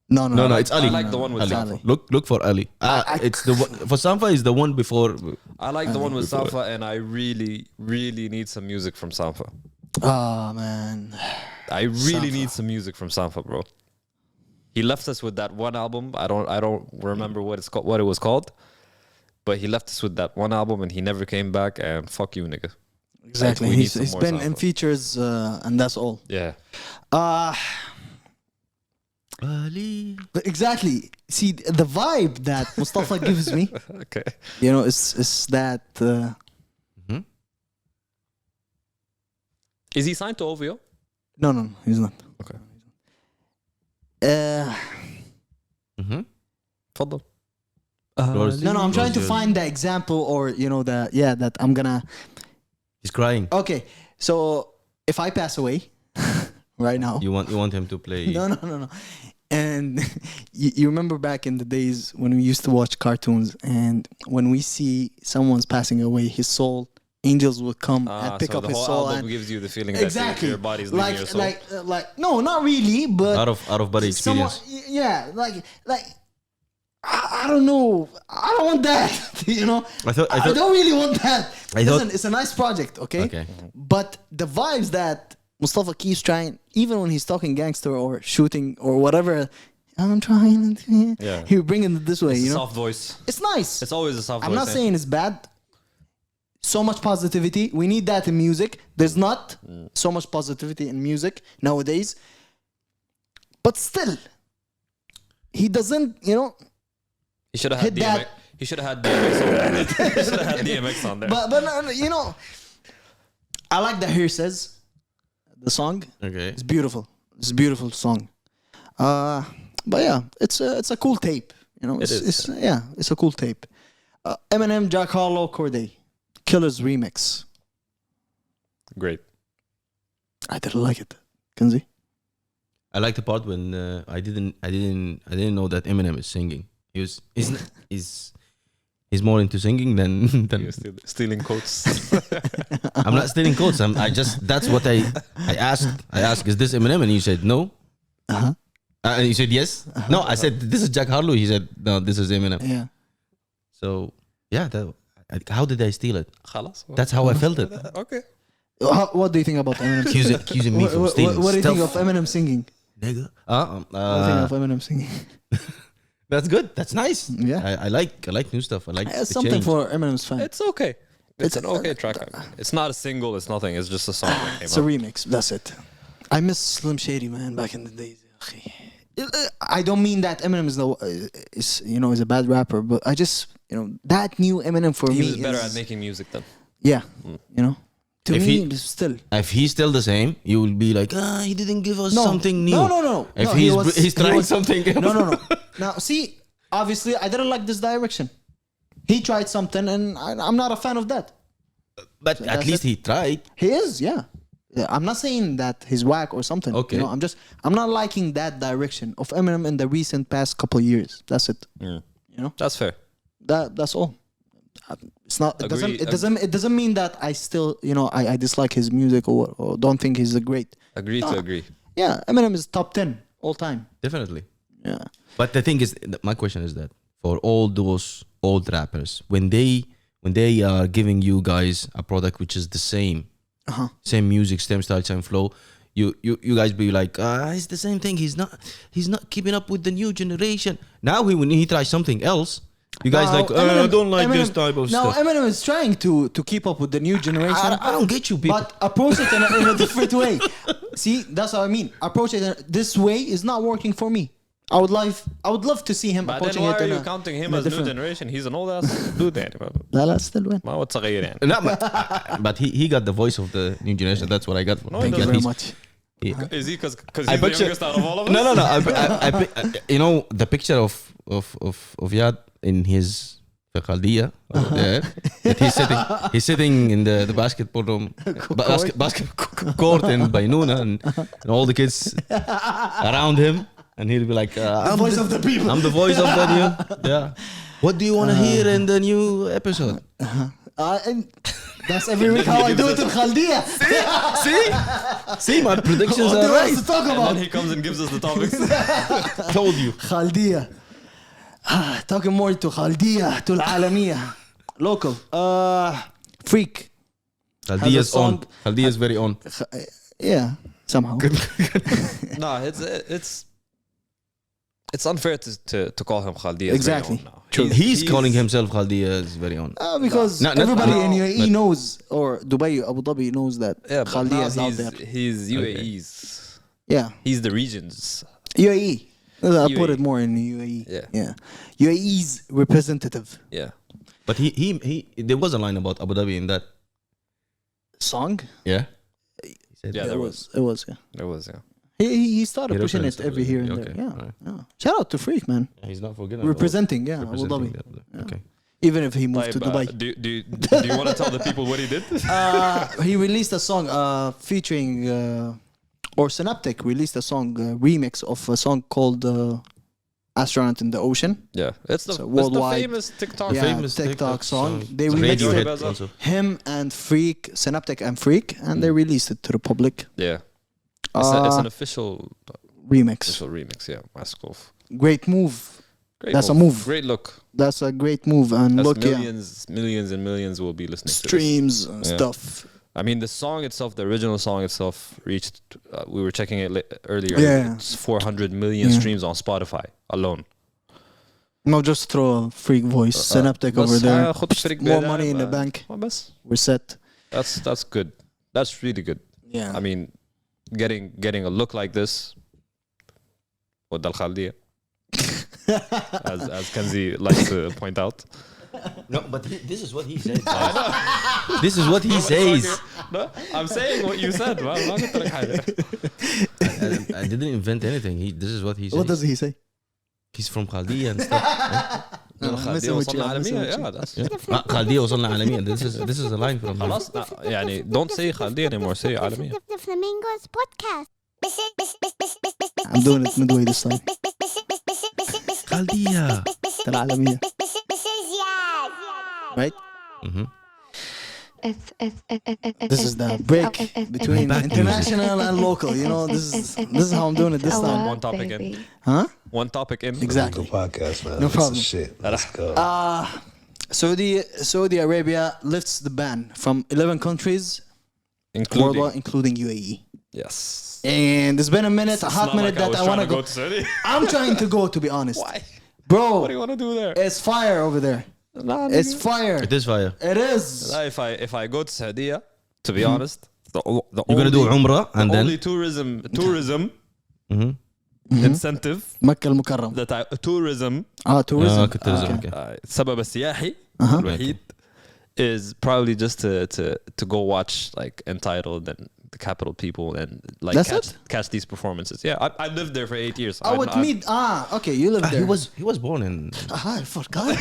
No, No, it's Ali. I like the one with Ali. Sanfa. Look for Ali. It's the one, for Sanfa is the one before. I like the one with Sanfa, and I really, really need some music from Sanfa. Oh man. I really Sanfa. need some music from Sanfa, bro. He left us with that one album. I don't remember what it was called, but he left us with that one album, and he never came back. And fuck you, nigga. Exactly. We need He's some more been Sanfa. in features, and that's all. Yeah. Ali. Exactly. See the vibe that Mustafa gives me. Okay. You know, it's that. Is he signed to OVO? No, he's not. Okay. Tfaddal. No, I'm trying to find the example, or you know, that I'm gonna. He's crying. Okay, so if I pass away right now, You want him to play? no. And you remember back in the days when we used to watch cartoons, and when we see someone's passing away, his soul, angels would come and pick so up the his whole soul. album And gives you the feeling exactly, that your body's leaving your soul. like no, not really, but Out of body experience. yeah, like I don't know. I don't want that. You know, I thought I don't really want that. I thought- Listen, it's a nice project, okay? Okay. But the vibes that Mustafa keeps trying, even when he's talking gangster or shooting or whatever, I'm trying. Yeah. He bring it this way, It's you a know. soft voice. It's nice. It's always a soft I'm voice. not saying it's bad. So much positivity. We need that in music. There's not so much positivity in music nowadays. But still, he doesn't, you know. He should have had hit DMX. that- He should have had DMX on there. He should have had DMX on there. But no, you know, I like the Here Says, the song. Okay. It's beautiful. It's a beautiful song. But yeah, it's a cool tape. You know, It is. It's a cool tape. Eminem, Jack Harlow, Corday, Killers remix. Great. I didn't like it. Kenzie? I like the part when I didn't know that Eminem is singing. He's more into singing than You're still stealing quotes. I'm not stealing quotes. That's what I asked. I asked, is this Eminem? And you said no. And you said yes. No, I said this is Jack Harlow. He said no, this is Eminem. Yeah. So yeah, how did I steal it? خلاص. That's how I felt it. Okay. What do you think about Eminem? Accusing me from stealing. What do you think of stuff. Eminem singing? Nigga. What do you think of Eminem singing? That's good. That's nice. Yeah. I like new stuff. I like It's the something change. for Eminem's fan. It's okay. It's an okay track. It's not a single. It's nothing. It's just a song that came It's a out. remix. That's it. I miss Slim Shady, man, back in the days. I don't mean that Eminem is a bad rapper, but I just, that new Eminem for He me was better is, at making music then. yeah, to If me he- still If he's still the same, you will be like, he didn't give us something new. No. If No, he's trying something else. No. Now, see, obviously, I didn't like this direction. He tried something, and I'm not a fan of that. But at That's least it. he tried. He is, yeah. I'm not saying that he's whack or something. Okay. I'm not liking that direction of Eminem in the recent past couple years. That's it. That's fair. That's all. It's not. It Agree. doesn't mean that I still, I dislike his music or don't think he's a great. Agree to agree. Yeah, Eminem is top 10 all time. Definitely. Yeah. But the thing is, my question is that for all those old rappers, when they are giving you guys a product which is the same, same music, same style, same flow, you guys be like, it's the same thing. He's not keeping up with the new generation. Now when he tries something else, you guys Now, like, I don't like this Eminem- type of No, stuff. Eminem is trying to keep up with the new generation. I don't get you, people. But approach it in a different way. See, that's what I mean. Approach it this way is not working for me. I would love to see him But then approaching why it are in you a counting him in a as new different- generation? He's an old ass dude يعني. لا still win. ما هو تغير يعني. No, but he got the voice of the new generation. That's what I got from No, him. he Thank you doesn't. very He's- much. Is he because he's I the picture- youngest out of all of us? No. You know the picture of Yad in his Khaldiya there. That he's sitting in the basketball room, basketball court in Bainuna, and all the kids around him, and he'll be like, "I'm voice of the people. I'm the voice of the new. Yeah. What do you want to hear in the new episode? And that's every week how I do it in Khaldiya. See, my predictions What do are you want us right. to talk And about? then he comes and gives us the topics. Told you. Khaldiya. Talking more to Khaldiya, to العالمية. Local. Freak. Khaldiya's song- on. Khaldiya's very on. Yeah, somehow. No, it's unfair to call him Khaldi. Exactly. He's calling himself Khaldiya is very on. Because No, not- everybody no, in UAE but- knows, or Dubai, Abu Dhabi knows that Yeah, but Khaldiya now is out there. he's UAE's. Yeah, He's the regions. UAE. I put UAE. it more in UAE. Yeah. UAE's representative Yeah. But he there was a line about Abu Dhabi in that. song. Yeah. He said Yeah, that. there was. It was. Yeah. There was, yeah. He started He pushing it referenced every Abu here Dhabi. and Okay, there. Yeah. alright. Yeah. Shout out to Freak, man. He's not forgetting. Representing, Abu representing Dhabi. that. Yeah. Okay. Even if he moved to Like, Dubai. do you want to tell the people what he did? He released a song featuring, or Synaptik released a song, remix of a song called Astronaut in the Ocean. Yeah, it's the, So it's the worldwide- famous TikTok. Yeah, Famous TikTok song. They It's a released Radiohead it. also. him and Freak, Synaptik and Freak, and they released it to the public. Yeah, it's an official Remix. remix. Yeah, Maskov. Great move. Great That's a move. Great look. That's a great move. And That's look, millions and millions will be listening to this. streams and Yeah. stuff. I mean, the song itself, the original song itself, reached. We were checking it earlier. Yeah. It's 400 million Yeah. streams on Spotify alone. No, just throw a Freak voice, Synaptik بس over there. خد فريق More بيلعب، money in the bank. بس We're set. that's good. That's really good. Yeah. I mean, getting a look like this with Al Khaldiya, as Kenzie likes to point out. No, but this is what he said. This is what he says. No, I'm saying what you said. ما قلت لك حاجة. I didn't invent anything. This is what he says. What does he say? He's from Khaldiya and stuff. خالدية وصلنا عالمية. Yeah, that's Khaldiya وصلنا عالمية. This is a line from him. خلاص. يعني don't say خالدية anymore. Say عالمية. The Flamingos podcast. I'm doing it midway this time. Khaldiya. العالمية. Right? This is the break between international and local. You know, this is how I'm doing it this time. One topic in. Huh? One topic in. Exactly. podcast, man. No This is problem. Shit. Let's go. Saudi Arabia lifts the ban from 11 countries Including. worldwide, including UAE. Yes. And it's been a minute, a It's hot not minute like I that was I want to trying go. to Saudi. I'm trying to go, to be honest. Why? Bro, What do you want to do there? it's fire over there. Nah, It's fire. It is fire. It is. If I go to Saudi, to be honest, the You're gonna do Umrah and then. only tourism Mhm. incentive مكة المكرم. that tourism tourism. Okay, tourism, okay. السبب السياحي الوحيد is probably just to go watch like Untitled and the Capital People and like That's catch these performances. Yeah, I lived there for 8 years. I would meet. Okay, you live there. He was born in. I forgot.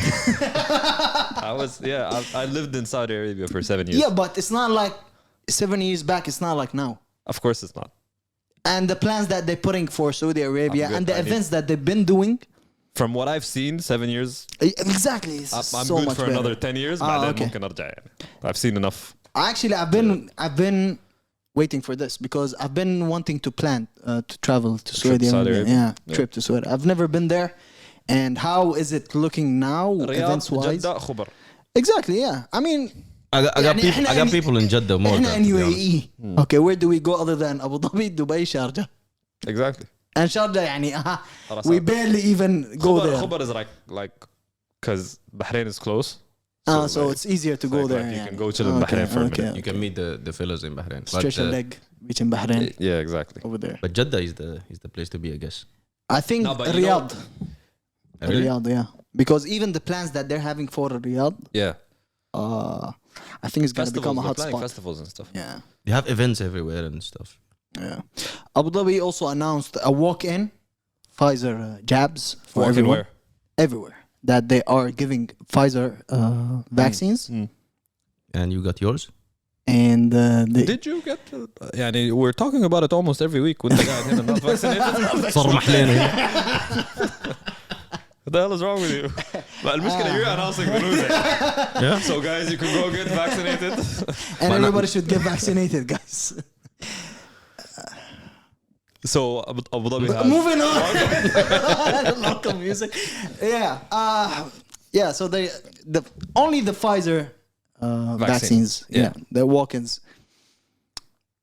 I lived in Saudi Arabia for 7 years. Yeah, but it's not like 7 years back. It's not like now. Of course it's not. And the plans that they're putting for Saudi Arabia I'm good. and the I need- events that they've been doing. From what I've seen, 7 years, Exactly. It's I'm so good much for better. another 10 years. Okay. ممكن أرجع يعني. I've seen enough. Actually, I've been waiting for this because I've been wanting to plan to travel to Saudi Saudi Arabia. Arabia. Yeah, trip to Saudi. I've never been there. And how is it looking now, events رياض wise? جدة خبر. Exactly. Yeah. I mean, I got people in Jeddah more. احنا than, in to be honest. UAE. Okay, where do we go other than Abu Dhabi, Dubai, Sharjah? Exactly. And Sharjah يعني خلاص. we barely even go there. خبر is like because Bahrain is close. So it's easier to go like there. you يعني. can go chill in Bahrain for a minute. You can meet the fellas in Bahrain. Stretch a leg, reach in Bahrain Yeah, exactly. over there. But Jeddah is the place to be, I guess. I think No, but you Riyadh. Really? Riyadh, yeah. Because even the plans that they're having for Riyadh, Yeah. I think it's going to become a hot They're planning spot. festivals and stuff. Yeah. They have events everywhere and stuff. Yeah. Abu Dhabi also announced a walk-in Pfizer jabs for Walk in everyone. where? Everywhere. That they are giving Pfizer vaccines. And you got yours? And they, Did you get? Yeah, we're talking about it almost every week with the guy here not vaccinated. صار محلين. What the hell is wrong with you? But المشكلة you're announcing the news. Yeah. So guys, you can go get vaccinated. and everybody should get vaccinated, guys. So Abu Dhabi has. Moving on. Local music. Yeah. Yeah. So the only the Pfizer vaccines. Yeah. The walk-ins.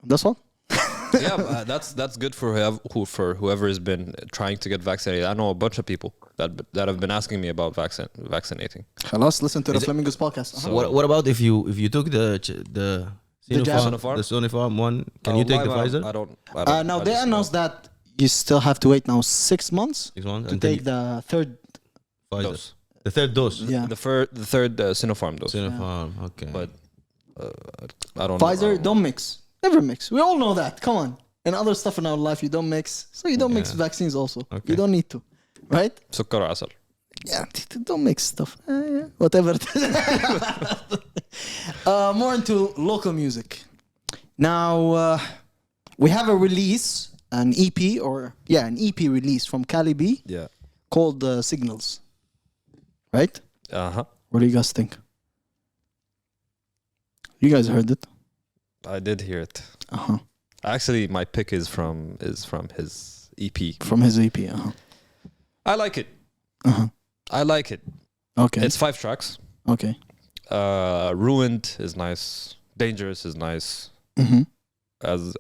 That's all. Yeah, that's good for whoever has been trying to get vaccinated. I know a bunch of people that have been asking me about vaccinating. خلاص, listen to the Is it- Flamingos podcast. So- What about if you took the jab. Sinopharm one? Can you take the Pfizer? I don't. Now I they just- announced that you still have to wait now 6 months 6 months to until take the third. Pfizer. dose. The third dose. Yeah. The third Sinopharm dose. Sinopharm. Okay. But I don't. Pfizer, know. don't mix. Never mix. We all know that. Come on. And other stuff in our life, you don't mix. So you don't mix Yeah. vaccines also. Okay. You don't need to. Right? سكر وعسل. Yeah. Don't mix stuff. Yeah. Whatever it is. More into local music. Now, we have a release, an EP, an EP release from Kali.B Yeah. called Signals. Right? Uh-huh. What do you guys think? You guys heard it? I did hear it. Uh-huh. Actually, my pick is from his EP. From his EP. Uh-huh. I like it. Uh-huh. I like it. Okay. It's 5 tracks. Okay. Ruined is nice. Dangerous is nice. Mm-hmm.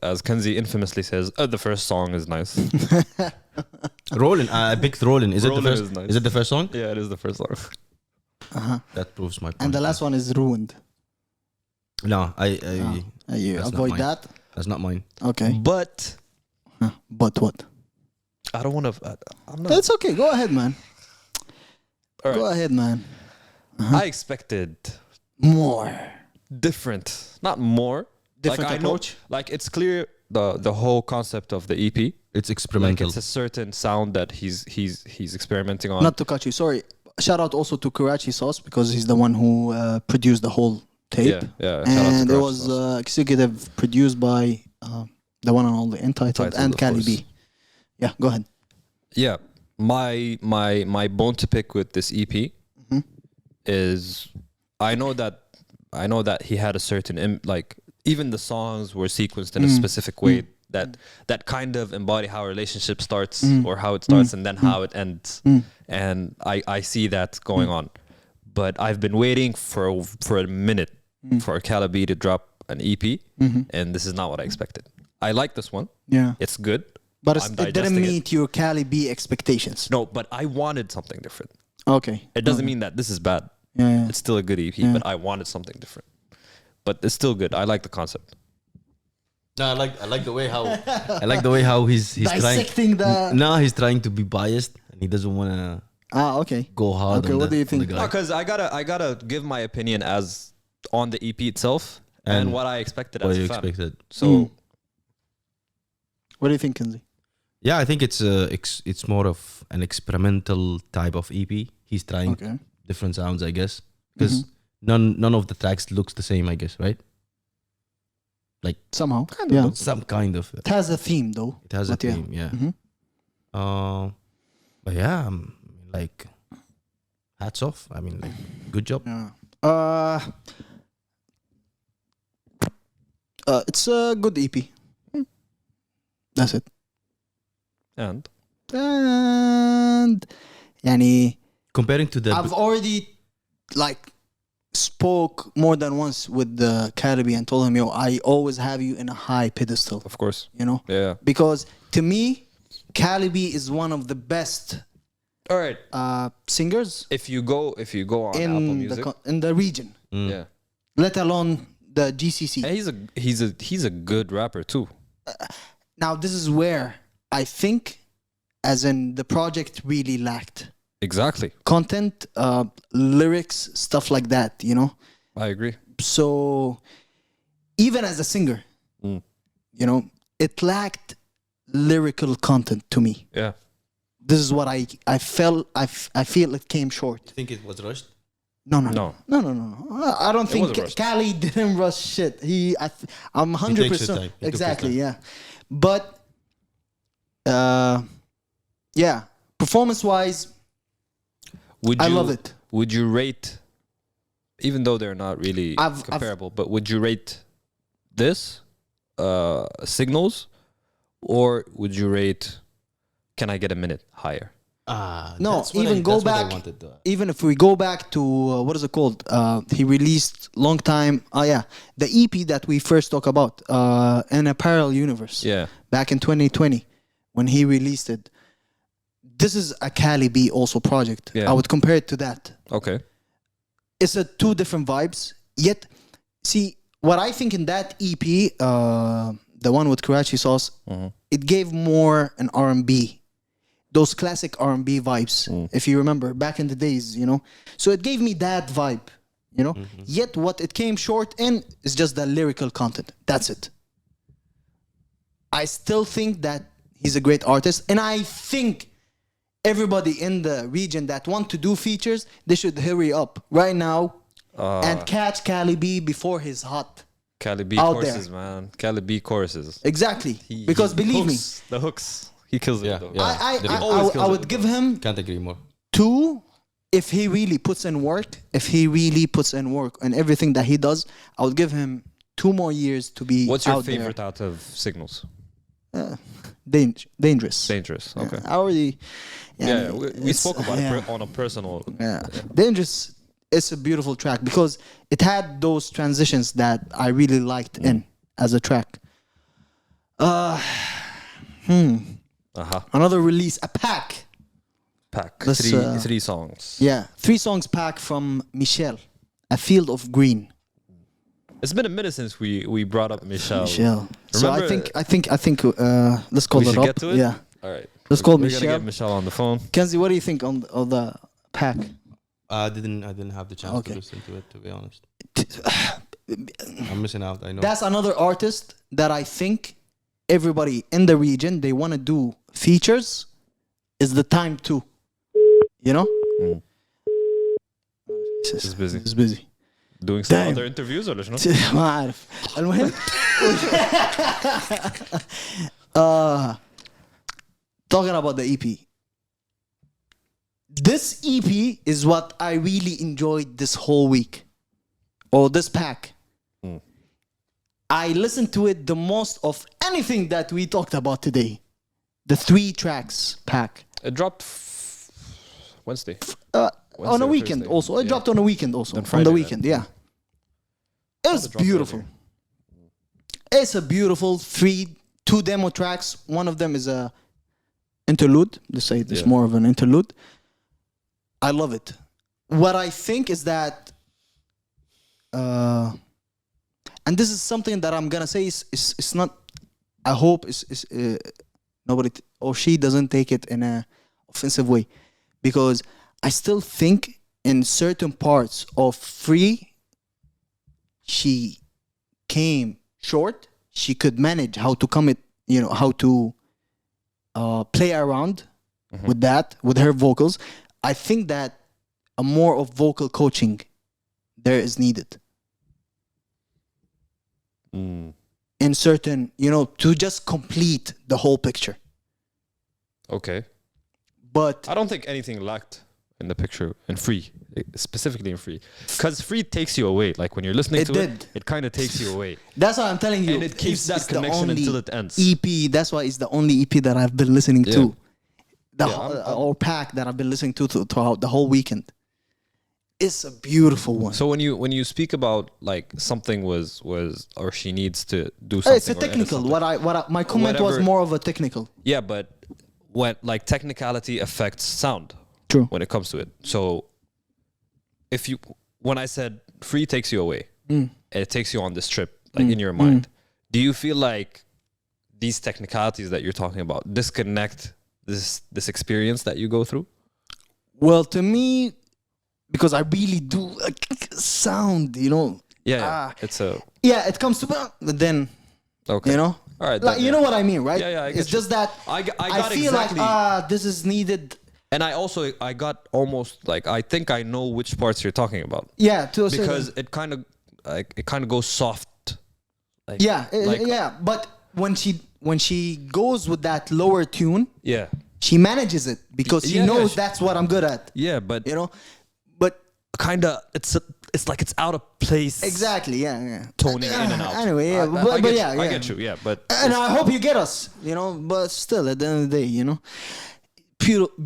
As Kenzie infamously says, the first song is nice. Rollin'. I picked Rollin'. Is it the Rollin' first? is nice. Is it the first song? Yeah, it is the first song. Uh-huh. That proves my point. And the last one is Ruined. No, You That's not avoid mine. that? that's not mine. Okay. But But what? I don't want to. I'm not. It's okay. Go ahead, man. All Go right. ahead, man. I expected More. different, not more. Different like, approach? I know, like it's clear the whole concept of the EP. It's Like experimental. it's a certain sound that he's experimenting on. Not to cut you. Sorry. Shout out also to Karachi Sauce because he's the one who produced the whole tape. yeah. Shout out to And it Crash was Sauce. executive produced by the one and only Untitled Untitled, and of Kali.B. course. Yeah, go ahead. Yeah, my bone to pick with this EP Mm-hmm. is I know that he had a certain like even the songs were sequenced in a specific way that kind of embody how a relationship starts or how it starts and then how it ends. And I see that going on. But I've been waiting for a minute for Kali.B to drop an EP and this is not what I expected. I like this one. Yeah. It's good. But I'm it didn't digesting it. meet your Kali.B expectations. No, but I wanted something different. Okay. It doesn't mean that this is bad. Yeah. It's still a good EP, Yeah. but I wanted something different. But it's still good. I like the concept. No, I like the way how he's trying. Dissecting the. No, he's trying to be biased and he doesn't want to Okay. go hard. Okay, on what the, do you on the think? guy. Because I gotta give my opinion as on the EP itself and And what I expected What as you a fan. expected? So What do you think, Kenzie? Yeah, I think it's more of an experimental type of EP. He's trying Okay. different sounds, I guess, because none of the tracks looks the same, I guess, right? Somehow. Yeah. Some kind of. It has a theme though. It has a But yeah. theme, yeah. Mhm. But yeah, like, hats off. I mean, like, good job. Yeah. It's a good EP. That's it. and And يعني Comparing to the I've already like spoke more than once with the Kali.B and told him, yo, I always have you in a high pedestal, of course, you know? yeah. Because to me, Kali.B is one of the best All right. singers If you go on Apple in Music, in the region, yeah, let alone the GCC. and he's a good rapper too. Now, this is where I think, as in the project really lacked Exactly, content, lyrics, stuff like that, you know? I agree. So even as a singer, Mm. you know, it lacked lyrical content to me. Yeah. This is what I felt. I feel it came short. You think it was rushed? No. No. I don't think wasn't rushed. Kali didn't rush shit. I'm 100% takes his time. He took his exactly. time. Yeah, but yeah, performance wise, I love it. Would you rate, even though they're not really I've- comparable, but would you rate this Signals, or would you rate Can I Get a Minute higher? No, that's what even go that's what I back. wanted to- Even if we go back to what is it called? He released long time. Oh yeah, the EP that we first talk about, in a parallel universe. Yeah. Back in 2020, when he released it. This is a Kali B also project. Yeah. I would compare it to that. Okay. It's a two different vibes. Yet, see what I think in that EP, the one with Karachi Sauce, it gave more an R&B, those classic R&B vibes. If you remember back in the days, you know. So it gave me that vibe, you know. Yet what it came short in is just the lyrical content. That's it. I still think that he's a great artist, and I think everybody in the region that want to do features, they should hurry up right now and catch Kali B before he's hot. Cali B Out choruses, there. man. Cali B choruses. Exactly. Because believe me, The hooks. He kills it. Yeah, though. yeah. I would give him Can't agree more. 2 if he really puts in work. If he really puts in work and everything that he does, I would give him 2 more years to be What's your out favorite out of Signals? there. Dangerous. Dangerous. Okay. I already. Yeah, we it's- spoke about yeah. it on a personal. Yeah. Dangerous is a beautiful track because it had those transitions that I really liked in as a track. Another release, a pack. Pack. Let's, Three songs. Yeah. 3 songs pack from Michele, A Field of Green. It's been a minute since we brought up Michele. Michele. So I Remember- think let's call We it should up. get to it? Yeah. All right. Let's call We're gonna Michele. get Michele on the phone. Kenzie, what do you think on the pack? I didn't have the chance Okay. to listen to it, to be honest. I'm missing out. I know. That's another artist that I think everybody in the region, they want to do features. Is the time to, you know? He's busy. He's busy. Doing some Damn. other interviews ولا شنو؟ ما عارف. المهم talking about the EP. This EP is what I really enjoyed this whole week. Or this pack. I listened to it the most of anything that we talked about today. The 3 tracks pack. It dropped Wednesday. On Wednesday a or weekend Thursday. also. It Yeah. dropped on a weekend also. Then On Friday the then. weekend, yeah. It's it dropped beautiful. It's a beautiful 2 demo tracks. One of them is a interlude. Let's say it's Yeah. more of an interlude. I love it. What I think is that, and this is something that I'm gonna say is not. I hope is nobody or she doesn't take it in a offensive way, because I still think in certain parts of Free, she came short. She could manage how to come it, how to play around with that, with her vocals. I think that a more of vocal coaching there is needed in certain, to just complete the whole picture. Okay. But I don't think anything lacked in the picture in Free, specifically in Free, because Free takes you away. Like when you're listening It to did. it kind of takes you away, that's why I'm telling you. and it keeps that it's the connection only until it ends. EP. That's why it's the only EP that I've been listening Yeah. to. The Yeah, whole, or pack that I've been listening to throughout the whole weekend. It's a beautiful one. So when you speak about like something was or she needs to do something, It's a or edit technical. something. My comment was Whatever. more of a technical. Yeah, but when like technicality affects sound. True. When it comes to it. So when I said Free takes you away, it takes you on this trip, like in your mind. Do you feel like these technicalities that you're talking about disconnect this experience that you go through? Well, to me, because I really do sound, Yeah, it's a yeah, it comes to, but then, okay. All All right. Like, then, you know what I mean, right? Yeah, yeah, I get it's you. just that I I got feel exactly. like this is needed. And I got almost like I think I know which parts you're talking about Yeah, to a because certain, it kind of goes soft. Like, yeah, like, yeah. But when she goes with that lower tune, yeah, she manages it because she Yeah, yeah, knows she- that's what I'm good at. yeah. But You know, but kind of it's like it's out of place. exactly, yeah. Toning in and out. Anyway, yeah, I but get yeah, you, I yeah. get you. Yeah, but And I hope you get us, you know. But still, at the end of the day, you know,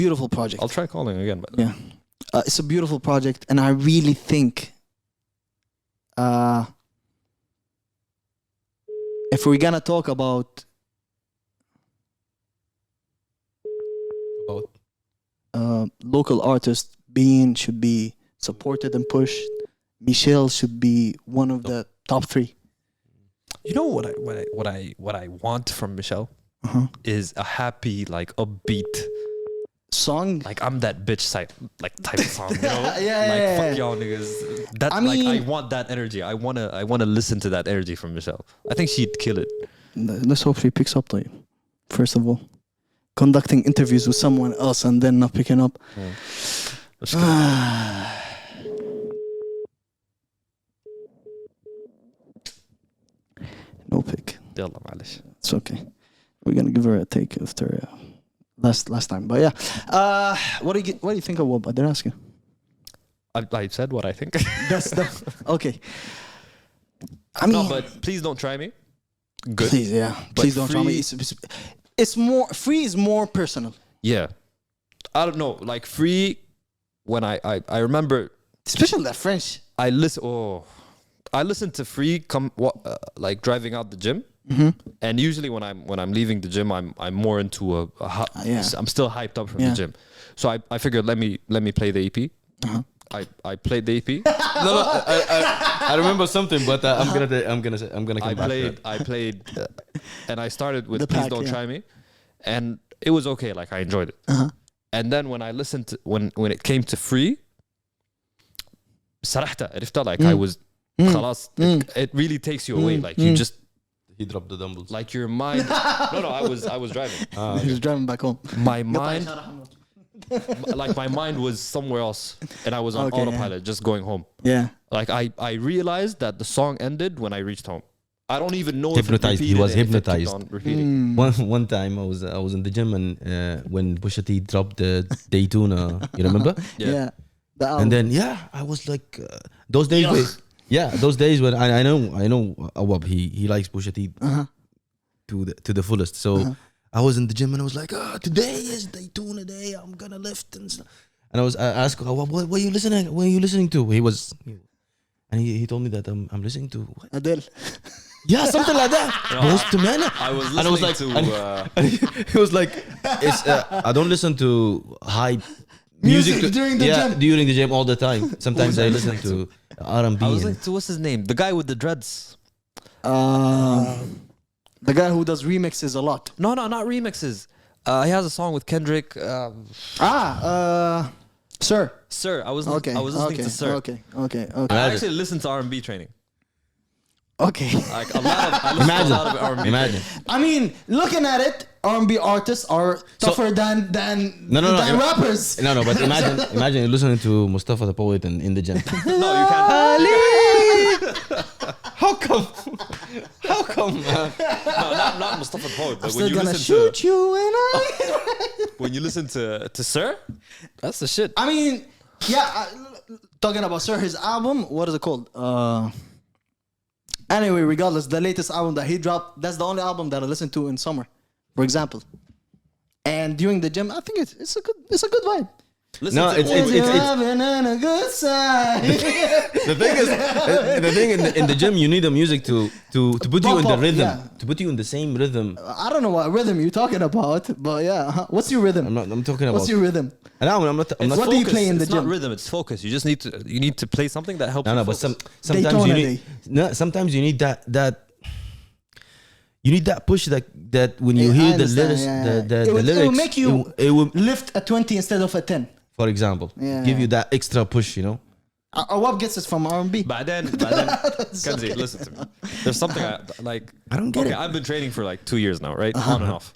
beautiful project. I'll try calling again. But Yeah, it's a beautiful project, and I really think, if we're gonna talk about local artists should be supported and pushed, Michele should be one of the top 3. you know what I want from Michele is a happy, like upbeat, Song. like I'm that bitch type of song. You know? Yeah, like yeah, fuck yeah. y'all niggas. That I like I mean- want that energy. I wanna listen to that energy from Michele. I think she'd kill it. Let's hope she picks up, طيب. First of all, conducting interviews with someone else and then not picking up. Let's go. No pick. يلا معلش. It's okay. We're gonna give her a take after last time. But yeah, what do you think of what I didn't ask you? I said what I think. That's the okay. I mean, No, but please don't try me. Good. please, yeah, please don't try me. Free- It's more free is more personal, Yeah. I don't know. Like Free, when I remember especially that French. I listen to Free like driving out the gym. And usually when I'm leaving the gym, I'm more into yeah. I'm still hyped up from Yeah. the gym. So I figured let me play the EP. I played the EP. No, I remember something, but I'm gonna come back. I played and I started with The Please Pack, Don't yeah. Try Me, and it was okay. Like I enjoyed it. And then when I listened to when it came to Free, صراحة عرفت like I was خلاص, it really takes you away. Like you just He dropped the dumbbells. like your mind. No, I was driving. He was driving back home. My mind, like my mind was somewhere else, and I was on Okay, autopilot, just going home. Yeah. Like I realized that the song ended when I reached home. I don't even know Hypnotized. if it He was repeated and if it kept hypnotized. on repeating. One time I was in the gym and when Pusha T dropped the Daytona, you remember? Yeah. The album. And then I was like those days. Those days when I know Awab, he likes Pusha T to the fullest. So I was in the gym and I was like, today is Daytona day. I'm gonna lift and stuff. And I asked Awab, what are you listening? What are you listening to? And he told me that I'm listening to what? Adele. Yeah, something like that. Most man. I was And I was listening like, to. He was like, it's, I don't listen to high music During the gym. during the gym all the time. Sometimes I listen to R&B. I was like, what's his name? The guy with the dreads. The guy who does remixes a lot. No, not remixes. He has a song with Kendrick. Sir. Sir, I was Okay. listening to Sir. Okay. I actually listened to R&B training. Okay. Like a lot of I listened to a lot of R&B. Imagine. I mean, looking at it, R&B artists are tougher than No, than rappers. No, but imagine you're listening to Mustafa the Poet in the gym. No, you can't. How come? How come? No, not Mustafa Poet, but I'm when still you gonna listen shoot to you and I. when you listen to Sir, that's the shit. I mean, yeah. Talking about Sir, his album. What is it called? Anyway, regardless, the latest album that he dropped, that's the only album that I listen to in summer, for example. And during the gym, I think it's a good vibe. Listen No, to it's- all of You're it. having a good side. The thing in the gym, you need the music to put you in the Pop, rhythm, yeah. to put you in the same rhythm. I don't know what rhythm you're talking about, but yeah. What's your rhythm? I'm talking about. What's your rhythm? And I'm not. It's What do you focus. play in the It's not gym? rhythm. It's focus. You just need to play something that helps. No, you but focus. sometimes Daytona you need. Day. No, sometimes you need that. You need that push that when you Yeah, I hear the understand, lyrics, yeah, the yeah. It will lyrics, make you it will, lift a 20 instead of a 10. for example, Yeah. give you that extra push. You know. Awab gets it from R&B. But then, Kenzie, listen to me. There's something I like. I don't get it. I've been training for like 2 years now, right? On and off.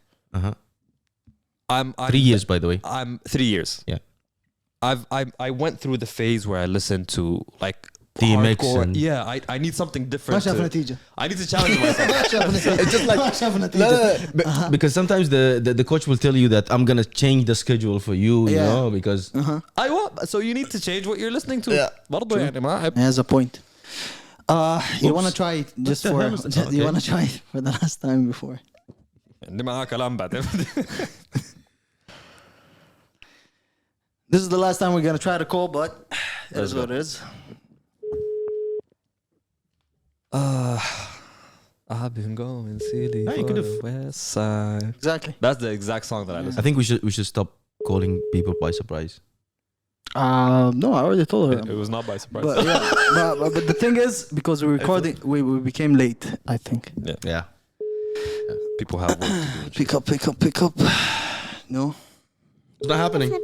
I'm 3 years, by the way. I'm 3 years. Yeah. I went through the phase where I listened to like DMX hardcore. and- Yeah, I need something ما different. شاف نتيجة. I need to challenge myself. It's just like ما شاف نتيجة. because sometimes the coach will tell you that I'm gonna change the schedule for you, you Yeah. know, because I want. So you need to change what you're listening to. Yeah. برضو يعني ما أحب. He has a point. You want to try it just the for hell is that? you Okay. want to try it for the last time before. عندي معاه كلام بعد. This is the last time we're gonna try to call, but it is what it is. I've been going silly Yeah, you for could've- the west side. Exactly. That's the exact song that I listen I think we should stop calling people by surprise. No, I already told her. to. It was not by surprise. But yeah, but the thing is, because we're recording, we became late. I think. Yeah. People have work to do. Pick up. No. It's not happening. The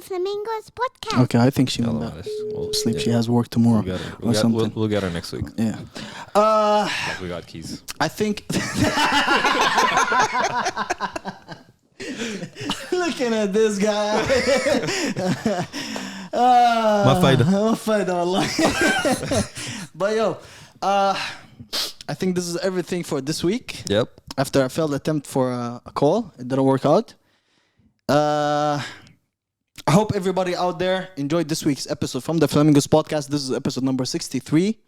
Flamingos podcast. Okay, I think she went Hello, back. Alice. We'll Sleep. She has work tomorrow. We'll get her next week. Yeah. Like we got keys. I think. Looking at this guy. ما فايدة. ما فايدة والله. But yo, I think this is everything for this week. Yep. After a failed attempt for a call, it didn't work out. I hope everybody out there enjoyed this week's episode from the Flamingos podcast. This is episode number 63.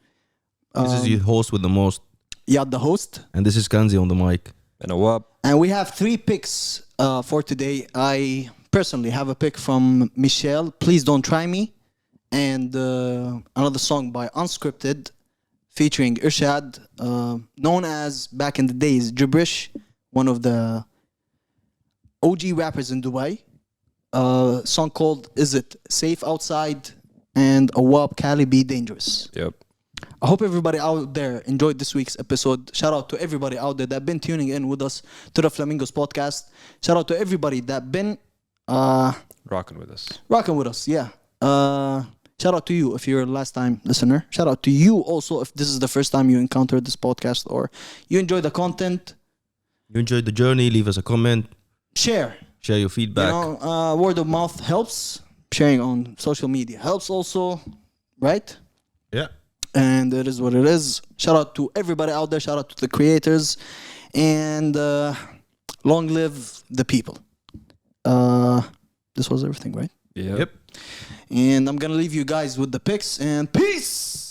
This is your host with the most, Yad, the host. and this is Kanzi on the mic. And a whoop. And we have 3 picks for today. I personally have a pick from Michele, Please Don't Try Me, and another song by Unscripted featuring Irshad, known as back in the days Gibberish, one of the OG rappers in Dubai. Song called Is It Safe Outside, and Awab.Kali Be Dangerous. Yep. I hope everybody out there enjoyed this week's episode. Shout out to everybody out there that been tuning in with us to the Flamingos podcast. Shout out to everybody that been Rocking with us. rocking with us. Yeah. Shout out to you if you're a last time listener. Shout out to you also if this is the first time you encountered this podcast or you enjoy the content. You enjoyed the journey, leave us a comment, Share. share your feedback. You know, word of mouth helps. Sharing on social media helps also, right? Yeah. And it is what it is. Shout out to everybody out there. Shout out to the creators. And long live the people. This was everything, right? Yep. Yep. And I'm going to leave you guys with the picks. And peace!